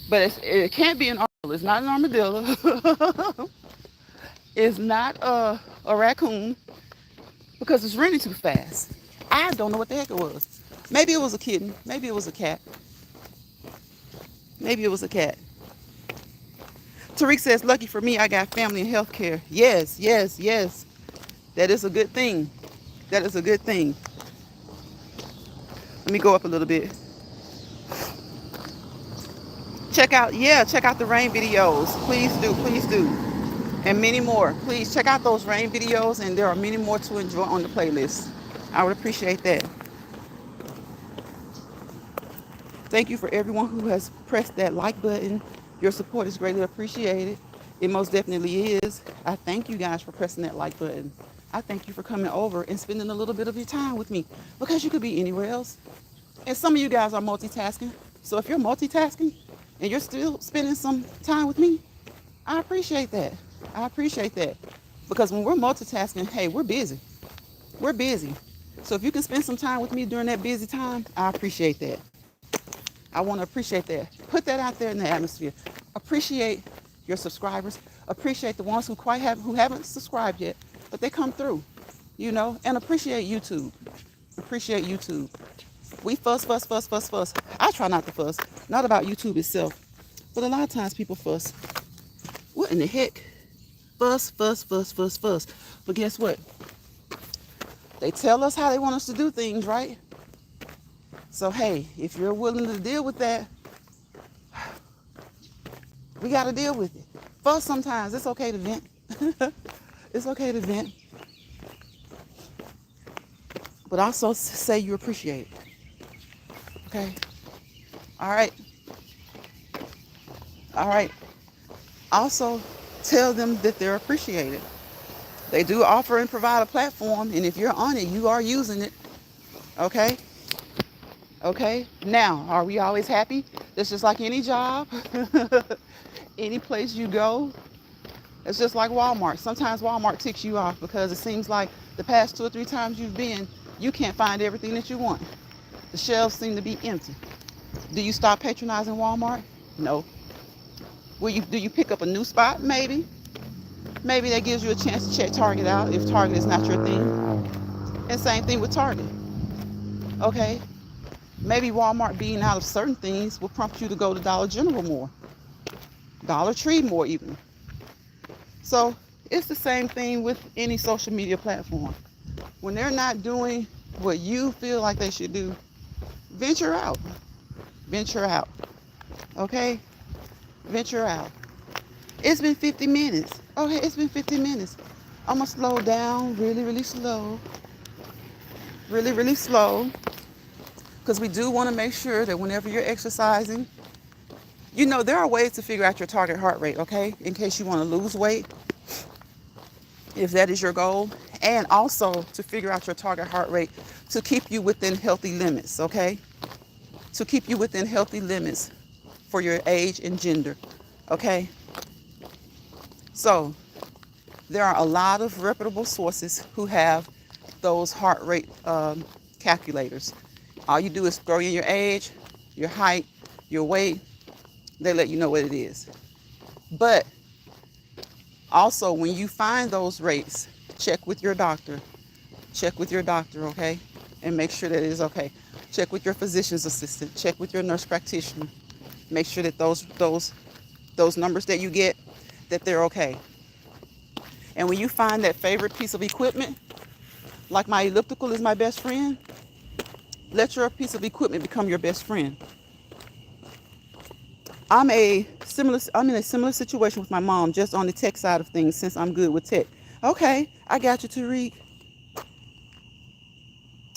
But it can't be an armadillo. It's not an armadillo. It's not a raccoon because it's running too fast. I don't know what the heck it was. Maybe it was a kitten. Maybe it was a cat. Maybe it was a cat. Tariq says, lucky for me, I got family and health care. Yes, yes, yes. That is a good thing. That is a good thing. Let me go up a little bit. Check out the rain videos. Please do, please do. And many more. Please check out those rain videos, and there are many more to enjoy on the playlist. I would appreciate that. Thank you for everyone who has pressed that like button. Your support is greatly appreciated. It most definitely is. I thank you guys for pressing that like button. I thank you for coming over and spending a little bit of your time with me, because you could be anywhere else. And some of you guys are multitasking. So if you're multitasking and you're still spending some time with me, I appreciate that. I appreciate that. Because when we're multitasking, hey, we're busy. We're busy. So if you can spend some time with me during that busy time, I appreciate that. I want to appreciate that. Put that out there in the atmosphere. Appreciate your subscribers. Appreciate the ones who haven't subscribed yet, but they come through, and appreciate YouTube. Appreciate YouTube. We fuss. I try not to fuss. Not about YouTube itself, but a lot of times people fuss. What in the heck? Fuss. But guess what? They tell us how they want us to do things, right? So, hey, if you're willing to deal with that, we got to deal with it. Fuss sometimes. It's okay to vent. It's okay to vent. But also say you appreciate it. Okay? All right. All right. Also, tell them that they're appreciated. They do offer and provide a platform, and if you're on it, you are using it. Okay? Okay? Now, are we always happy? It's just like any job, any place you go. It's just like Walmart. Sometimes Walmart ticks you off because it seems like the past 2 or 3 times you've been, you can't find everything that you want. The shelves seem to be empty. Do you stop patronizing Walmart? No. Do you pick up a new spot? Maybe. Maybe that gives you a chance to check Target out if Target is not your thing. And same thing with Target. Okay? Maybe Walmart being out of certain things will prompt you to go to Dollar General more. Dollar Tree more even. So it's the same thing with any social media platform. When they're not doing what you feel like they should do, venture out. Venture out. Okay? Venture out. It's been 50 minutes. Okay, it's been 50 minutes. I'm going to slow down really, really slow. Really, really slow. Because we do want to make sure that whenever you're exercising, there are ways to figure out your target heart rate, okay? In case you want to lose weight, if that is your goal. And also to figure out your target heart rate to keep you within healthy limits, okay? To keep you within healthy limits for your age and gender, okay? So there are a lot of reputable sources who have those heart rate calculators. All you do is throw in your age, your height, your weight. They let you know what it is. But also, when you find those rates, check with your doctor. Check with your doctor, okay? And make sure that it is okay. Check with your physician's assistant. Check with your nurse practitioner. Make sure that those numbers that you get, that they're okay. And when you find that favorite piece of equipment, like my elliptical is my best friend, let your piece of equipment become your best friend. I'm in a similar situation with my mom, just on the tech side of things, since I'm good with tech. Okay, I got you, Tariq.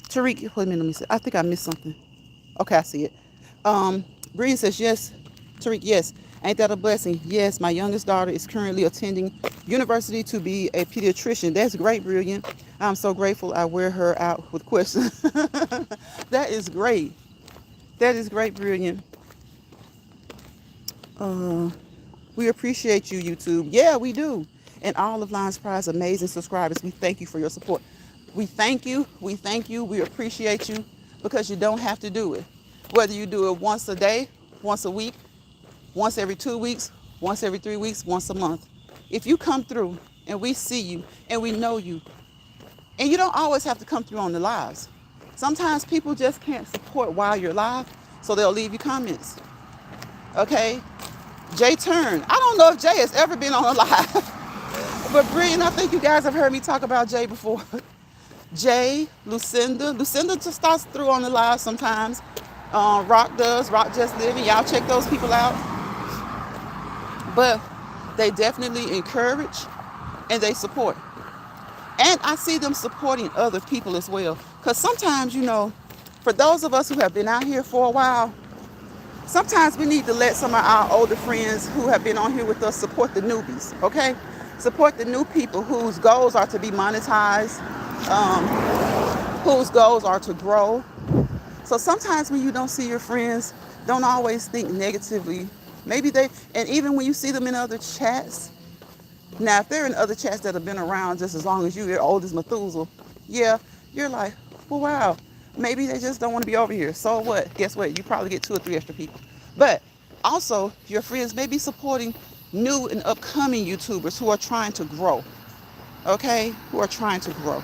Tariq, wait a minute, let me see. I think I missed something. Okay, I see it. Brian says, yes. Tariq, yes. Ain't that a blessing? Yes, my youngest daughter is currently attending university to be a pediatrician. That's great, Brilliant. I'm so grateful I wear her out with questions. That is great. That is great, Brilliant. We appreciate you, YouTube. Yeah, we do. And all of Lions Prize amazing subscribers, we thank you for your support. We thank you. We thank you. We appreciate you because you don't have to do it. Whether you do it once a day, once a week, once every 2 weeks, once every 3 weeks, once a month. If you come through and we see you and we know you, and you don't always have to come through on the lives. Sometimes people just can't support while you're live, so they'll leave you comments. Okay? Jay Turn. I don't know if Jay has ever been on a live. But Brian, I think you guys have heard me talk about Jay before. Jay, Lucinda. Lucinda just starts through on the live sometimes. Rock does. Rock Just Living. Y'all check those people out. But they definitely encourage and they support. And I see them supporting other people as well. Because sometimes, for those of us who have been out here for a while, sometimes we need to let some of our older friends who have been on here with us support the newbies, okay? Support the new people whose goals are to be monetized, whose goals are to grow. So sometimes when you don't see your friends, don't always think negatively. And even when you see them in other chats, now if they're in other chats that have been around just as long as you, they're old as Methuselah, yeah, you're like, well, wow. Maybe they just don't want to be over here. So what? Guess what? You probably get 2 or 3 extra people. But also, your friends may be supporting new and upcoming YouTubers who are trying to grow. Okay? Who are trying to grow.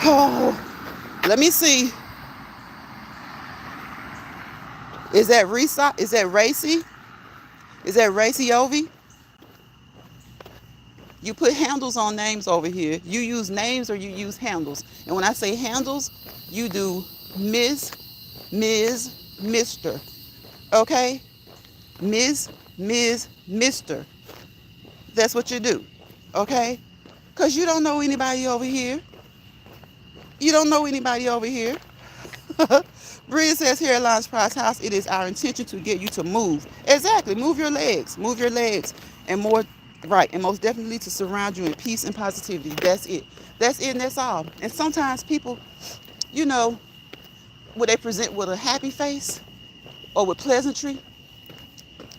Oh, let me see. Is that Risa? Is that Racy? Is that Racy Ovi? You put handles on names over here. You use names or you use handles. And when I say handles, you do Ms., Mr. Okay? Ms., Mr. That's what you do. Okay? Because you don't know anybody over here. You don't know anybody over here. Bria says here at Lions Prize House, it is our intention to get you to move. Exactly. Move your legs. Move your legs. And more. Right, and most definitely to surround you in peace and positivity. That's it. That's it and that's all. And sometimes people, when they present with a happy face or with pleasantry,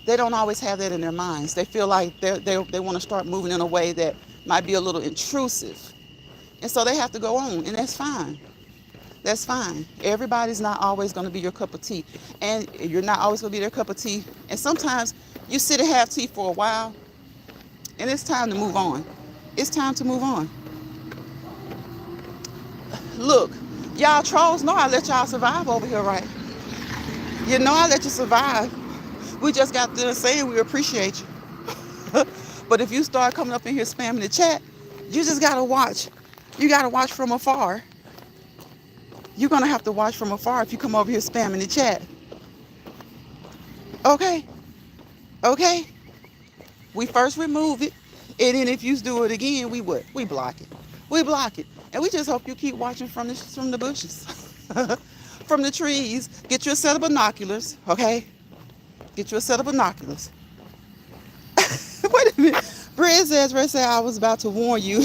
they don't always have that in their minds. They feel like they want to start moving in a way that might be a little intrusive. And so they have to go on, and that's fine. That's fine. Everybody's not always going to be your cup of tea. And you're not always going to be their cup of tea. And sometimes you sit and have tea for a while, and it's time to move on. It's time to move on. Look, y'all trolls know I let y'all survive over here, right? You know I let you survive. We just got done saying we appreciate you. But if you start coming up in here spamming the chat, you just got to watch. You got to watch from afar. You're going to have to watch from afar if you come over here spamming the chat. Okay? Okay? We first remove it, and then if you do it again, we what? We block it. We block it. And we just hope you keep watching from the bushes. From the trees. Get you a set of binoculars, okay? Get you a set of binoculars. Wait a minute. Ray said, I was about to warn you.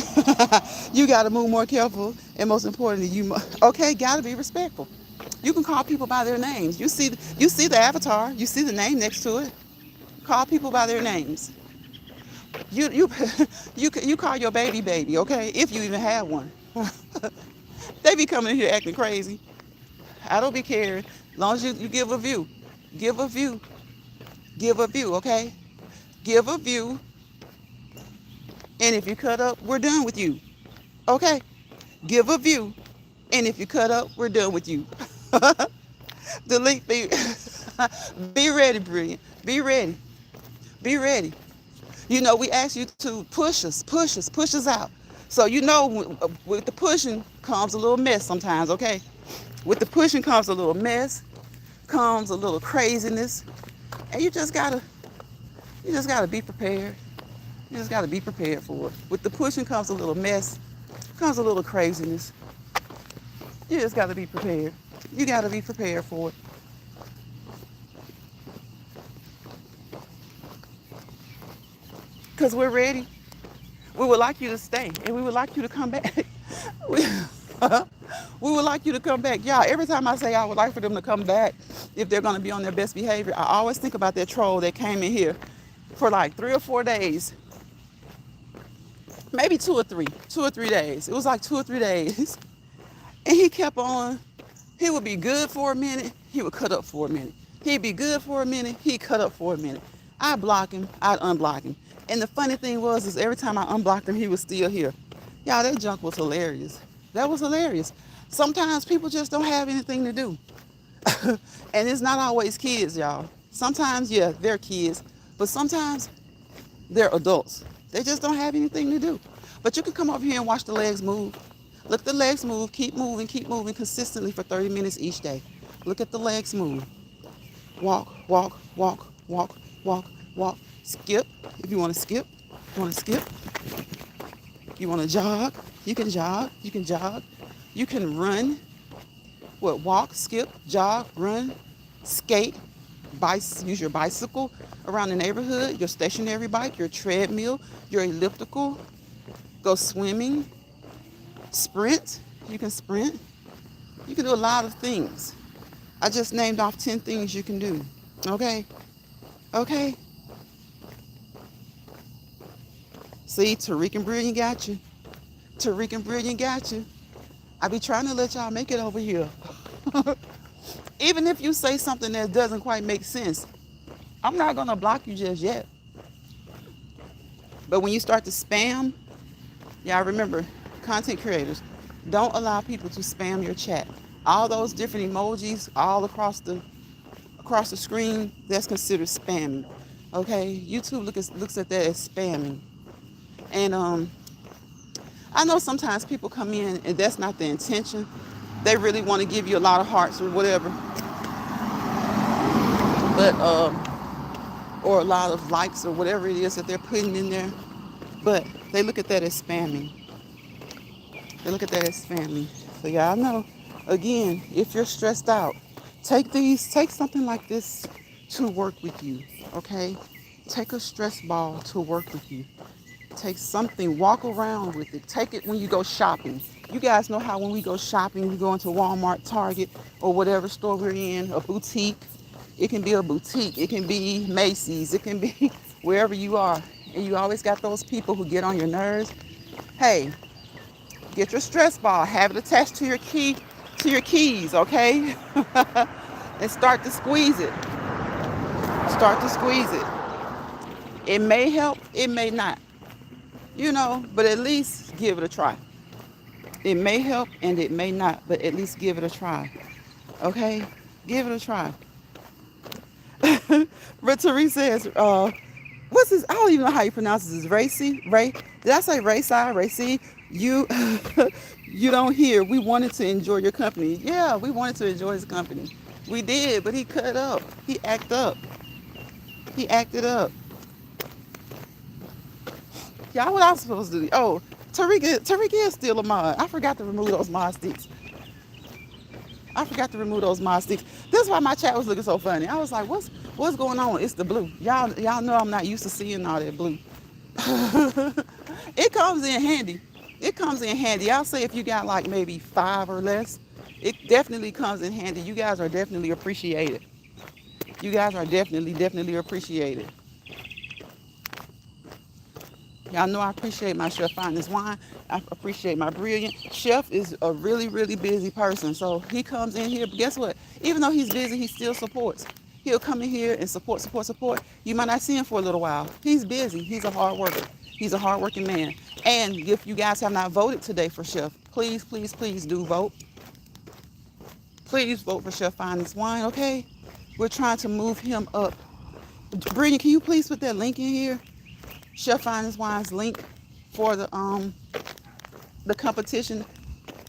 You got to move more careful. And most importantly, okay, got to be respectful. You can call people by their names. You see the avatar. You see the name next to it. Call people by their names. You call your baby, okay? If you even have one. They be coming in here acting crazy. I don't be caring. As long as you give a view. Give a view. Give a view, okay? Give a view. And if you cut up, we're done with you. Okay? Give a view. And if you cut up, we're done with you. Delete the. Be ready, brilliant. Be ready. Be ready. You know, we ask you to push us out. So you know, with the pushing comes a little mess sometimes, okay? With the pushing comes a little mess, comes a little craziness, and you just gotta be prepared. You just gotta be prepared for it. With the pushing comes a little mess, comes a little craziness. You just gotta be prepared. You gotta be prepared for it. Because we're ready. We would like you to stay, and we would like you to come back. we, we would like you to come back. Y'all, every time I say I would like for them to come back, if they're going to be on their best behavior, I always think about that troll that came in here for like 3 or 4 days, maybe 2 or 3 days. It was like 2 or 3 days. And he kept on, he would be good for a minute, he would cut up for a minute. He'd be good for a minute, he'd cut up for a minute. I'd block him, I'd unblock him. And the funny thing is every time I unblocked him, he was still here. Y'all, that junk was hilarious. That was hilarious. Sometimes people just don't have anything to do. And it's not always kids, y'all. Sometimes, yeah, they're kids, but sometimes they're adults. They just don't have anything to do. But you can come over here and watch the legs move. Look at the legs move, keep moving consistently for 30 minutes each day. Look at the legs move. Walk, walk, walk, walk, walk, walk. Skip, if you want to skip. You want to skip? You want to jog? You can jog. You can jog. You can run. What? Walk, skip, jog, run, skate, use your bicycle around the neighborhood, your stationary bike, your treadmill, your elliptical. Go swimming, sprint. You can sprint. You can do a lot of things. I just named off 10 things you can do. Okay? Okay? See, Tariq and Brilliant got you. Tariq and Brilliant got you. I be trying to let y'all make it over here. Even if you say something that doesn't quite make sense, I'm not going to block you just yet. But when you start to spam, y'all remember, content creators, don't allow people to spam your chat. All those different emojis all across the screen, that's considered spamming. Okay? YouTube looks at that as spamming. And I know sometimes people come in and that's not the intention. They really want to give you a lot of hearts or whatever. But or a lot of likes or whatever it is that they're putting in there. But they look at that as spamming. They look at that as spamming. So y'all know, again, if you're stressed out, take something like this to work with you. Okay? Take a stress ball to work with you. Take something, walk around with it. Take it when you go shopping. You guys know how when we go shopping, we go into Walmart, Target, or whatever store we're in, a boutique. It can be a boutique. It can be Macy's. It can be wherever you are. And you always got those people who get on your nerves. Hey, get your stress ball. Have it attached to your keys, okay? And start to squeeze it. Start to squeeze it. It may help. It may not. But at least give it a try. It may help and it may not, but at least give it a try. Okay? Give it a try. But Tariq says, what's his, I don't even know how you pronounce this. Ray? Did I say Racy? You don't hear. We wanted to enjoy your company. Yeah, we wanted to enjoy his company. We did, but he cut up. He acted up. Y'all, what I was supposed to do? Oh, Tariq is still a mod. I forgot to remove those mod sticks. This is why my chat was looking so funny. I was like, what's going on? It's the blue. Y'all know I'm not used to seeing all that blue. It comes in handy. I'll say if you got like maybe 5 or less, it definitely comes in handy. You guys are definitely appreciated. Y'all know I appreciate my chef finding this wine. I appreciate my brilliant. Chef is a really, really busy person. So he comes in here, but guess what? Even though he's busy, he still supports. He'll come in here and support, support, support. You might not see him for a little while. He's busy. He's a hard worker. He's a hardworking man. And if you guys have not voted today for Chef, please, please, please do vote. Please vote for Chef Find This Wine, okay? We're trying to move him up. Brilliant, can you please put that link in here? Chef Find This Wine's link for the competition.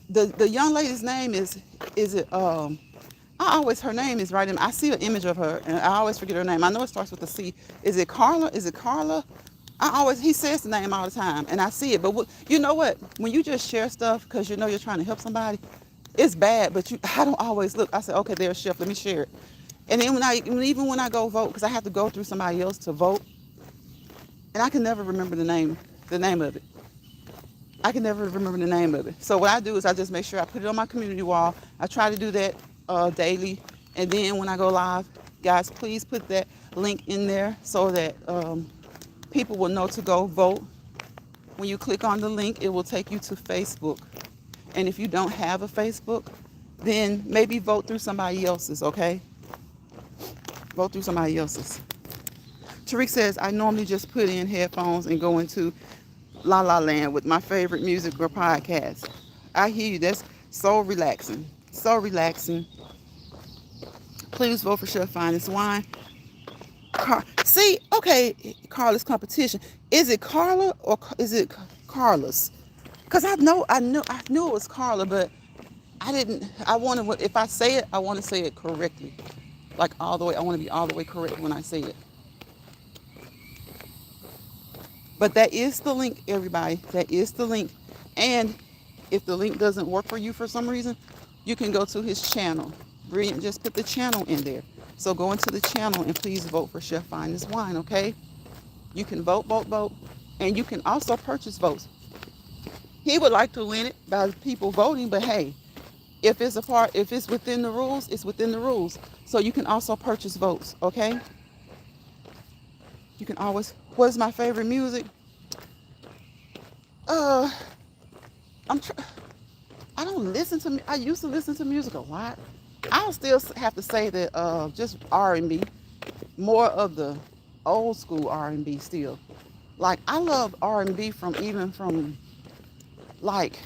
The young lady's name is it I always her name is right in I see an image of her and I always forget her name. I know it starts with a C. Is it Carla? Is it Carla? He says the name all the time and I see it. But you know what? When you just share stuff because you know you're trying to help somebody, it's bad. But I don't always look. I say, okay, there's Chef. Let me share it. And then even when I go vote, because I have to go through somebody else to vote, and I can never remember the name of it. I can never remember the name of it. So what I do is I just make sure I put it on my community wall. I try to do that daily. And then when I go live, guys, please put that link in there so that people will know to go vote. When you click on the link, it will take you to Facebook. And if you don't have a Facebook, then maybe vote through somebody else's, okay? Vote through somebody else's. Tariq says, I normally just put in headphones and go into La La Land with my favorite music or podcast. I hear you. That's so relaxing. So relaxing. Please vote for Chef Find This Wine. See, okay, Carla's competition. Is it Carla or is it Carla's? Because I knew it was Carla, but if I say it, I want to say it correctly. Like all the way, I want to be all the way correct when I say it. But that is the link, everybody. That is the link. And if the link doesn't work for you for some reason, you can go to his channel. Brilliant, just put the channel in there. So go into the channel and please vote for Chef Find This Wine, okay? You can vote. And you can also purchase votes. He would like to win it by people voting, but hey, if it's within the rules, it's within the rules. So you can also purchase votes, okay? You can always, what is my favorite music? I don't listen to, I used to listen to music a lot. I'll still have to say that just R&B, more of the old school R&B still. Like I love R&B from like,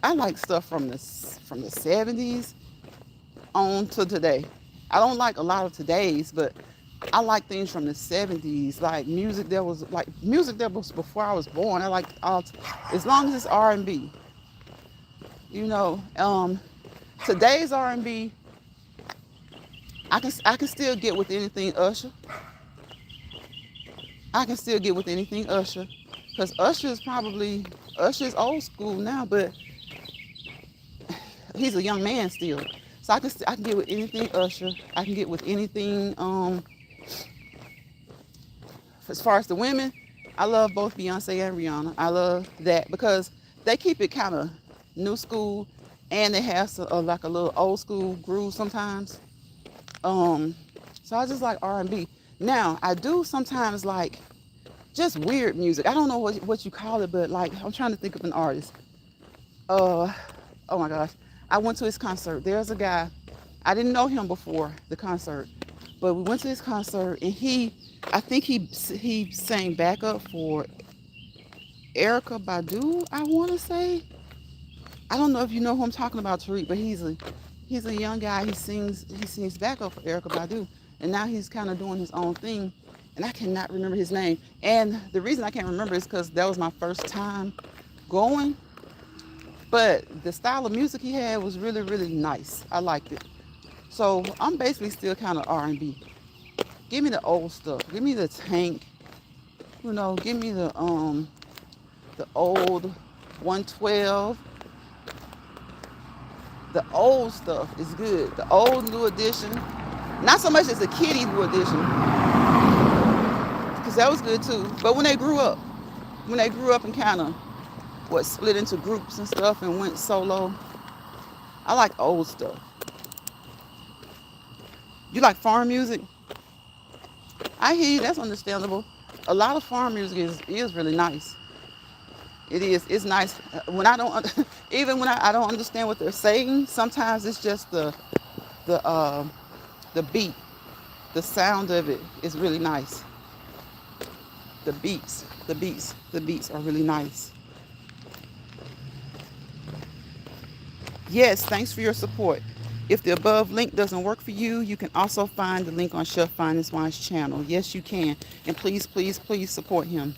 I like stuff from the 70s on to today. I don't like a lot of today's, but I like things from the 70s, like music that was before I was born. I like as long as it's R&B. You know, today's R&B, I can still get with anything Usher. I can still get with anything Usher, because Usher's old school now, but he's a young man still. So I can get with anything Usher. I can get with anything. As far as the women, I love both Beyonce and Rihanna. I love that because they keep it kind of new school, and they have like a little old school groove sometimes. So I just like R&B. Now I do sometimes like just weird music. I don't know what you call it, but like I'm trying to think of an artist. Oh my gosh, I went to his concert. There's a guy, I didn't know him before the concert, but we went to his concert and I think he sang backup for Erykah Badu, I want to say. I don't know if you know who I'm talking about, Tariq, but he's a young guy. He sings backup for Erykah Badu, and now he's kind of doing his own thing, and I cannot remember his name. And the reason I can't remember is because that was my first time going, but the style of music he had was really, really nice. I liked it. So I'm basically still kind of R&B. Give me the old stuff. Give me the Tank. You know, give me the old 112. The old stuff is good. The old New Edition. Not so much as the kiddie New Edition, because that was good too. But when they grew up and kind of split into groups and stuff and went solo, I like old stuff. You like foreign music? I hear you. That's understandable. A lot of farm music is really nice. It is. It's nice. When I don't, even when I don't understand what they're saying, sometimes it's just the uh, the beat, the sound of it is really nice. The beats are really nice. Yes, thanks for your support. If the above link doesn't work for you, you can also find the link on Chef Finest Wine's channel. Yes, you can. And please, please, please support him.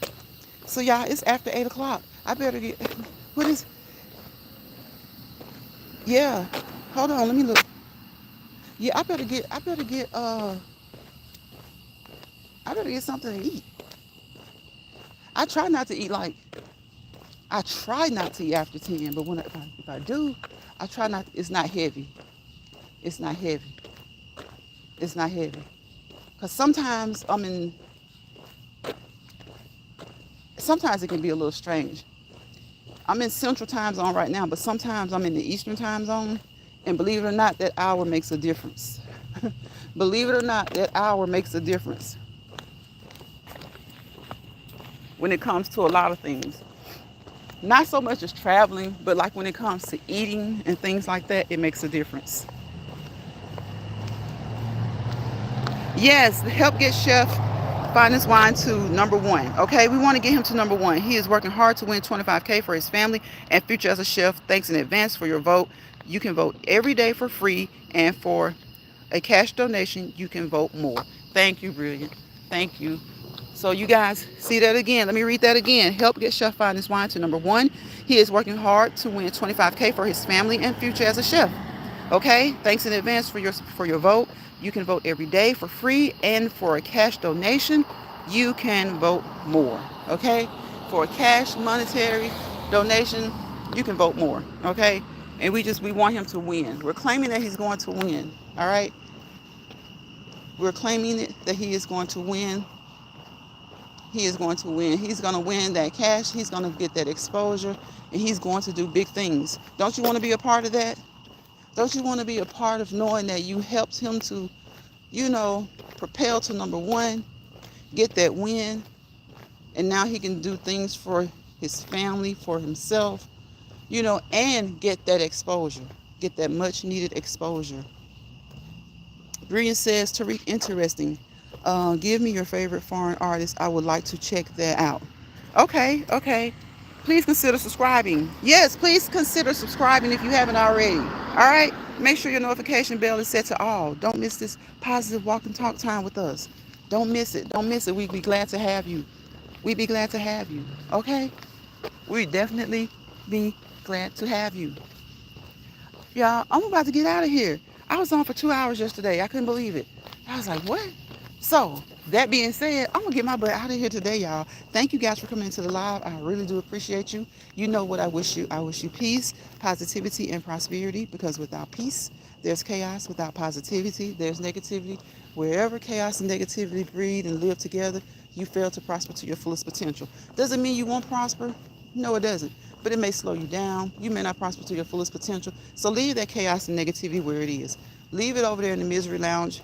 So y'all, it's after 8 o'clock. I better get. What is? Yeah. Hold on. Let me look. Yeah, I better get. I better get. I better get something to eat. I try not to eat like. I try not to eat after 10, but if I do, I try not. It's not heavy. It's not heavy. It's not heavy. Cause sometimes I'm in. Sometimes it can be a little strange. I'm in Central Time Zone right now, but sometimes I'm in the Eastern Time Zone, and believe it or not, that hour makes a difference. Believe it or not, that hour makes a difference when it comes to a lot of things. Not so much as traveling, but like when it comes to eating and things like that, it makes a difference. Yes, help get Chef Finest Wine to number one. Okay, we want to get him to number one. He is working hard to win 25K for his family and future as a chef. Thanks in advance for your vote. You can vote every day for free, and for a cash donation, you can vote more. Thank you, Brilliant. Thank you. So you guys see that again. Let me read that again. Help get Chef Finest Wine to number one. He is working hard to win 25K for his family and future as a chef. Okay, thanks in advance for your vote. You can vote every day for free, and for a cash donation, you can vote more. Okay, for a cash monetary donation, you can vote more. Okay, and we want him to win. We're claiming that he's going to win. All right, we're claiming it that he is going to win. He is going to win. He's going to win that cash. He's going to get that exposure, and he's going to do big things. Don't you want to be a part of that? Don't you want to be a part of knowing that you helped him to, propel to number one, get that win, and now he can do things for his family, for himself, and get that exposure, get that much needed exposure. Brilliant says, Tariq, interesting. Give me your favorite foreign artist. I would like to check that out. Okay, okay. Please consider subscribing. Yes, please consider subscribing if you haven't already. All right? Make sure your notification bell is set to all. Don't miss this positive walk and talk time with us. Don't miss it. Don't miss it. We'd be glad to have you. We'd be glad to have you. Okay? We'd definitely be glad to have you. Y'all, I'm about to get out of here. I was on for 2 hours yesterday. I couldn't believe it. I was like, what? So, that being said, I'm going to get my butt out of here today, y'all. Thank you guys for coming to the live. I really do appreciate you. You know what I wish you. I wish you peace, positivity, and prosperity, because without peace, there's chaos. Without positivity, there's negativity. Wherever chaos and negativity breed and live together, you fail to prosper to your fullest potential. Doesn't mean you won't prosper. No, it doesn't. But it may slow you down. You may not prosper to your fullest potential. So leave that chaos and negativity where it is. Leave it over there in the misery lounge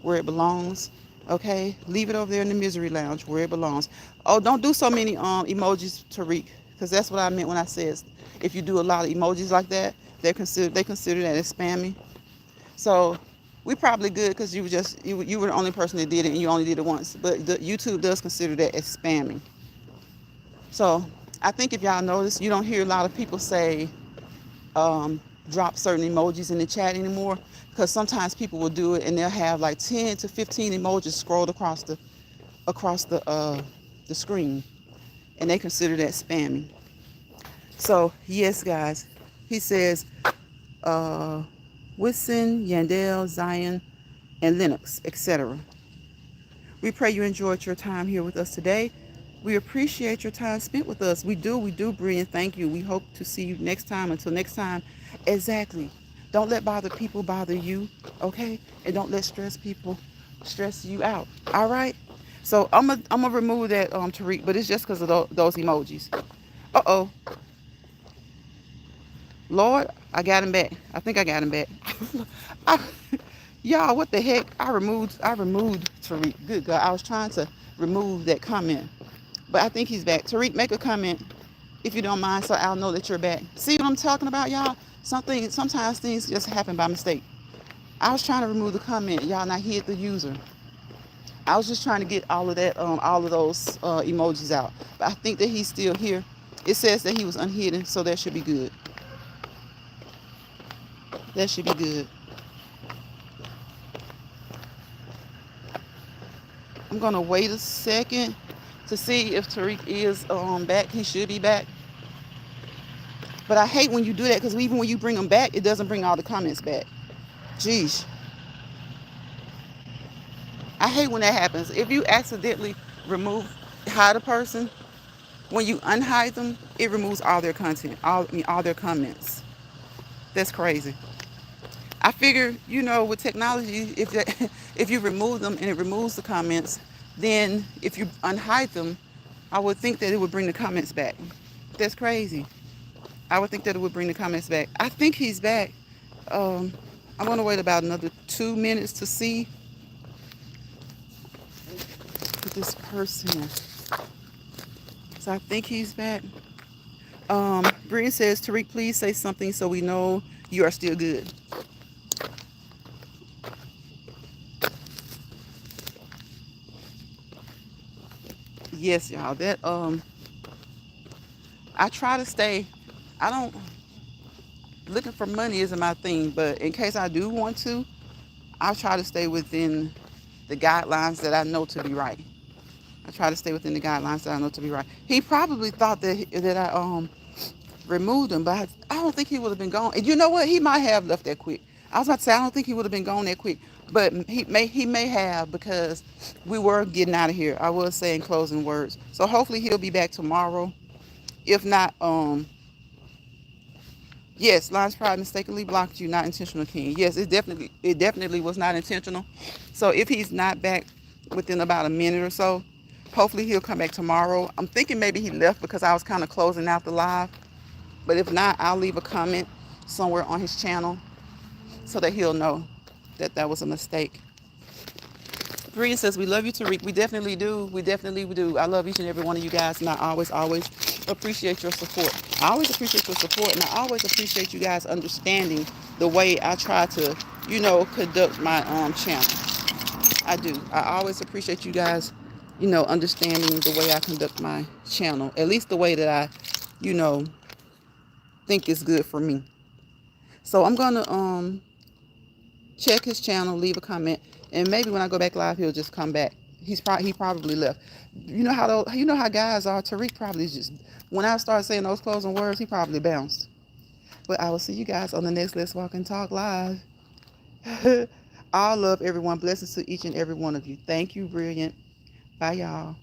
where it belongs. Okay? Leave it over there in the misery lounge where it belongs. Oh, don't do so many emojis, Tariq, because that's what I meant when I said if you do a lot of emojis like that, they consider that as spammy. So we probably good because you were the only person that did it, and you only did it once. But YouTube does consider that as spamming. So I think if y'all notice, you don't hear a lot of people say drop certain emojis in the chat anymore, because sometimes people will do it and they'll have like 10 to 15 emojis scrolled across the screen, and they consider that spamming. So yes, guys, he says Whitson, Yandel, Zion, and Linux, etc. We pray you enjoyed your time here with us today. We appreciate your time spent with us. We do, Brian. Thank you. We hope to see you next time. Until next time, exactly. Don't let people bother you, okay? And don't let people stress you out. All right? So I'm gonna remove that Tariq, but it's just because of those emojis. Uh-oh. Lord, I got him back. I think I got him back. Y'all, what the heck? I removed Tariq. Good God. I was trying to remove that comment. But I think he's back. Tariq, make a comment if you don't mind, so I'll know that you're back. See what I'm talking about, y'all? Sometimes things just happen by mistake. I was trying to remove the comment, y'all, and I hid the user. I was just trying to get all of that, all of those emojis out. But I think that he's still here. It says that he was unhidden, so that should be good. That should be good. I'm gonna wait a second to see if Tariq is back. He should be back. But I hate when you do that because even when you bring them back, it doesn't bring all the comments back. Jeez. I hate when that happens. If you accidentally hide a person, when you unhide them, it removes all their content, all their comments. That's crazy. I figure, with technology, if you remove them and it removes the comments, then if you unhide them, I would think that it would bring the comments back. That's crazy. I would think that it would bring the comments back. I think he's back. Um, I'm gonna wait about another 2 minutes to see with this person. So I think he's back. Brian says, Tariq, please say something so we know you are still good. Yes, y'all. I try to stay. I don't looking for money isn't my thing, but in case I do want to, I'll try to stay within the guidelines that I know to be right. I try to stay within the guidelines that I know to be right. He probably thought that I removed him, but I don't think he would have been gone. And you know what? He might have left that quick. I was about to say I don't think he would have been gone that quick, but he may have because we were getting out of here. I was saying closing words, so hopefully he'll be back tomorrow. If not, yes, Lines Pride mistakenly blocked you, not intentional, King. Yes, it definitely was not intentional. So if he's not back within about a minute or so, hopefully he'll come back tomorrow. I'm thinking maybe he left because I was kind of closing out the live. But if not, I'll leave a comment somewhere on his channel so that he'll know that that was a mistake. Bree says, we love you, Tariq. We definitely do. We definitely do. I love each and every one of you guys, and I always appreciate your support. I always appreciate your support, and I always appreciate you guys understanding the way I try to, conduct my channel. I do. I always appreciate you guys, understanding the way I conduct my channel. At least the way that I, you know, think is good for me. So I'm gonna check his channel, leave a comment, and maybe when I go back live, he'll just come back. He probably left. You know how guys are. Tariq probably just when I start saying those closing words, he probably bounced. But I will see you guys on the next Let's Walk and Talk live. All love, everyone. Blessings to each and every one of you. Thank you, Brilliant. Bye, y'all.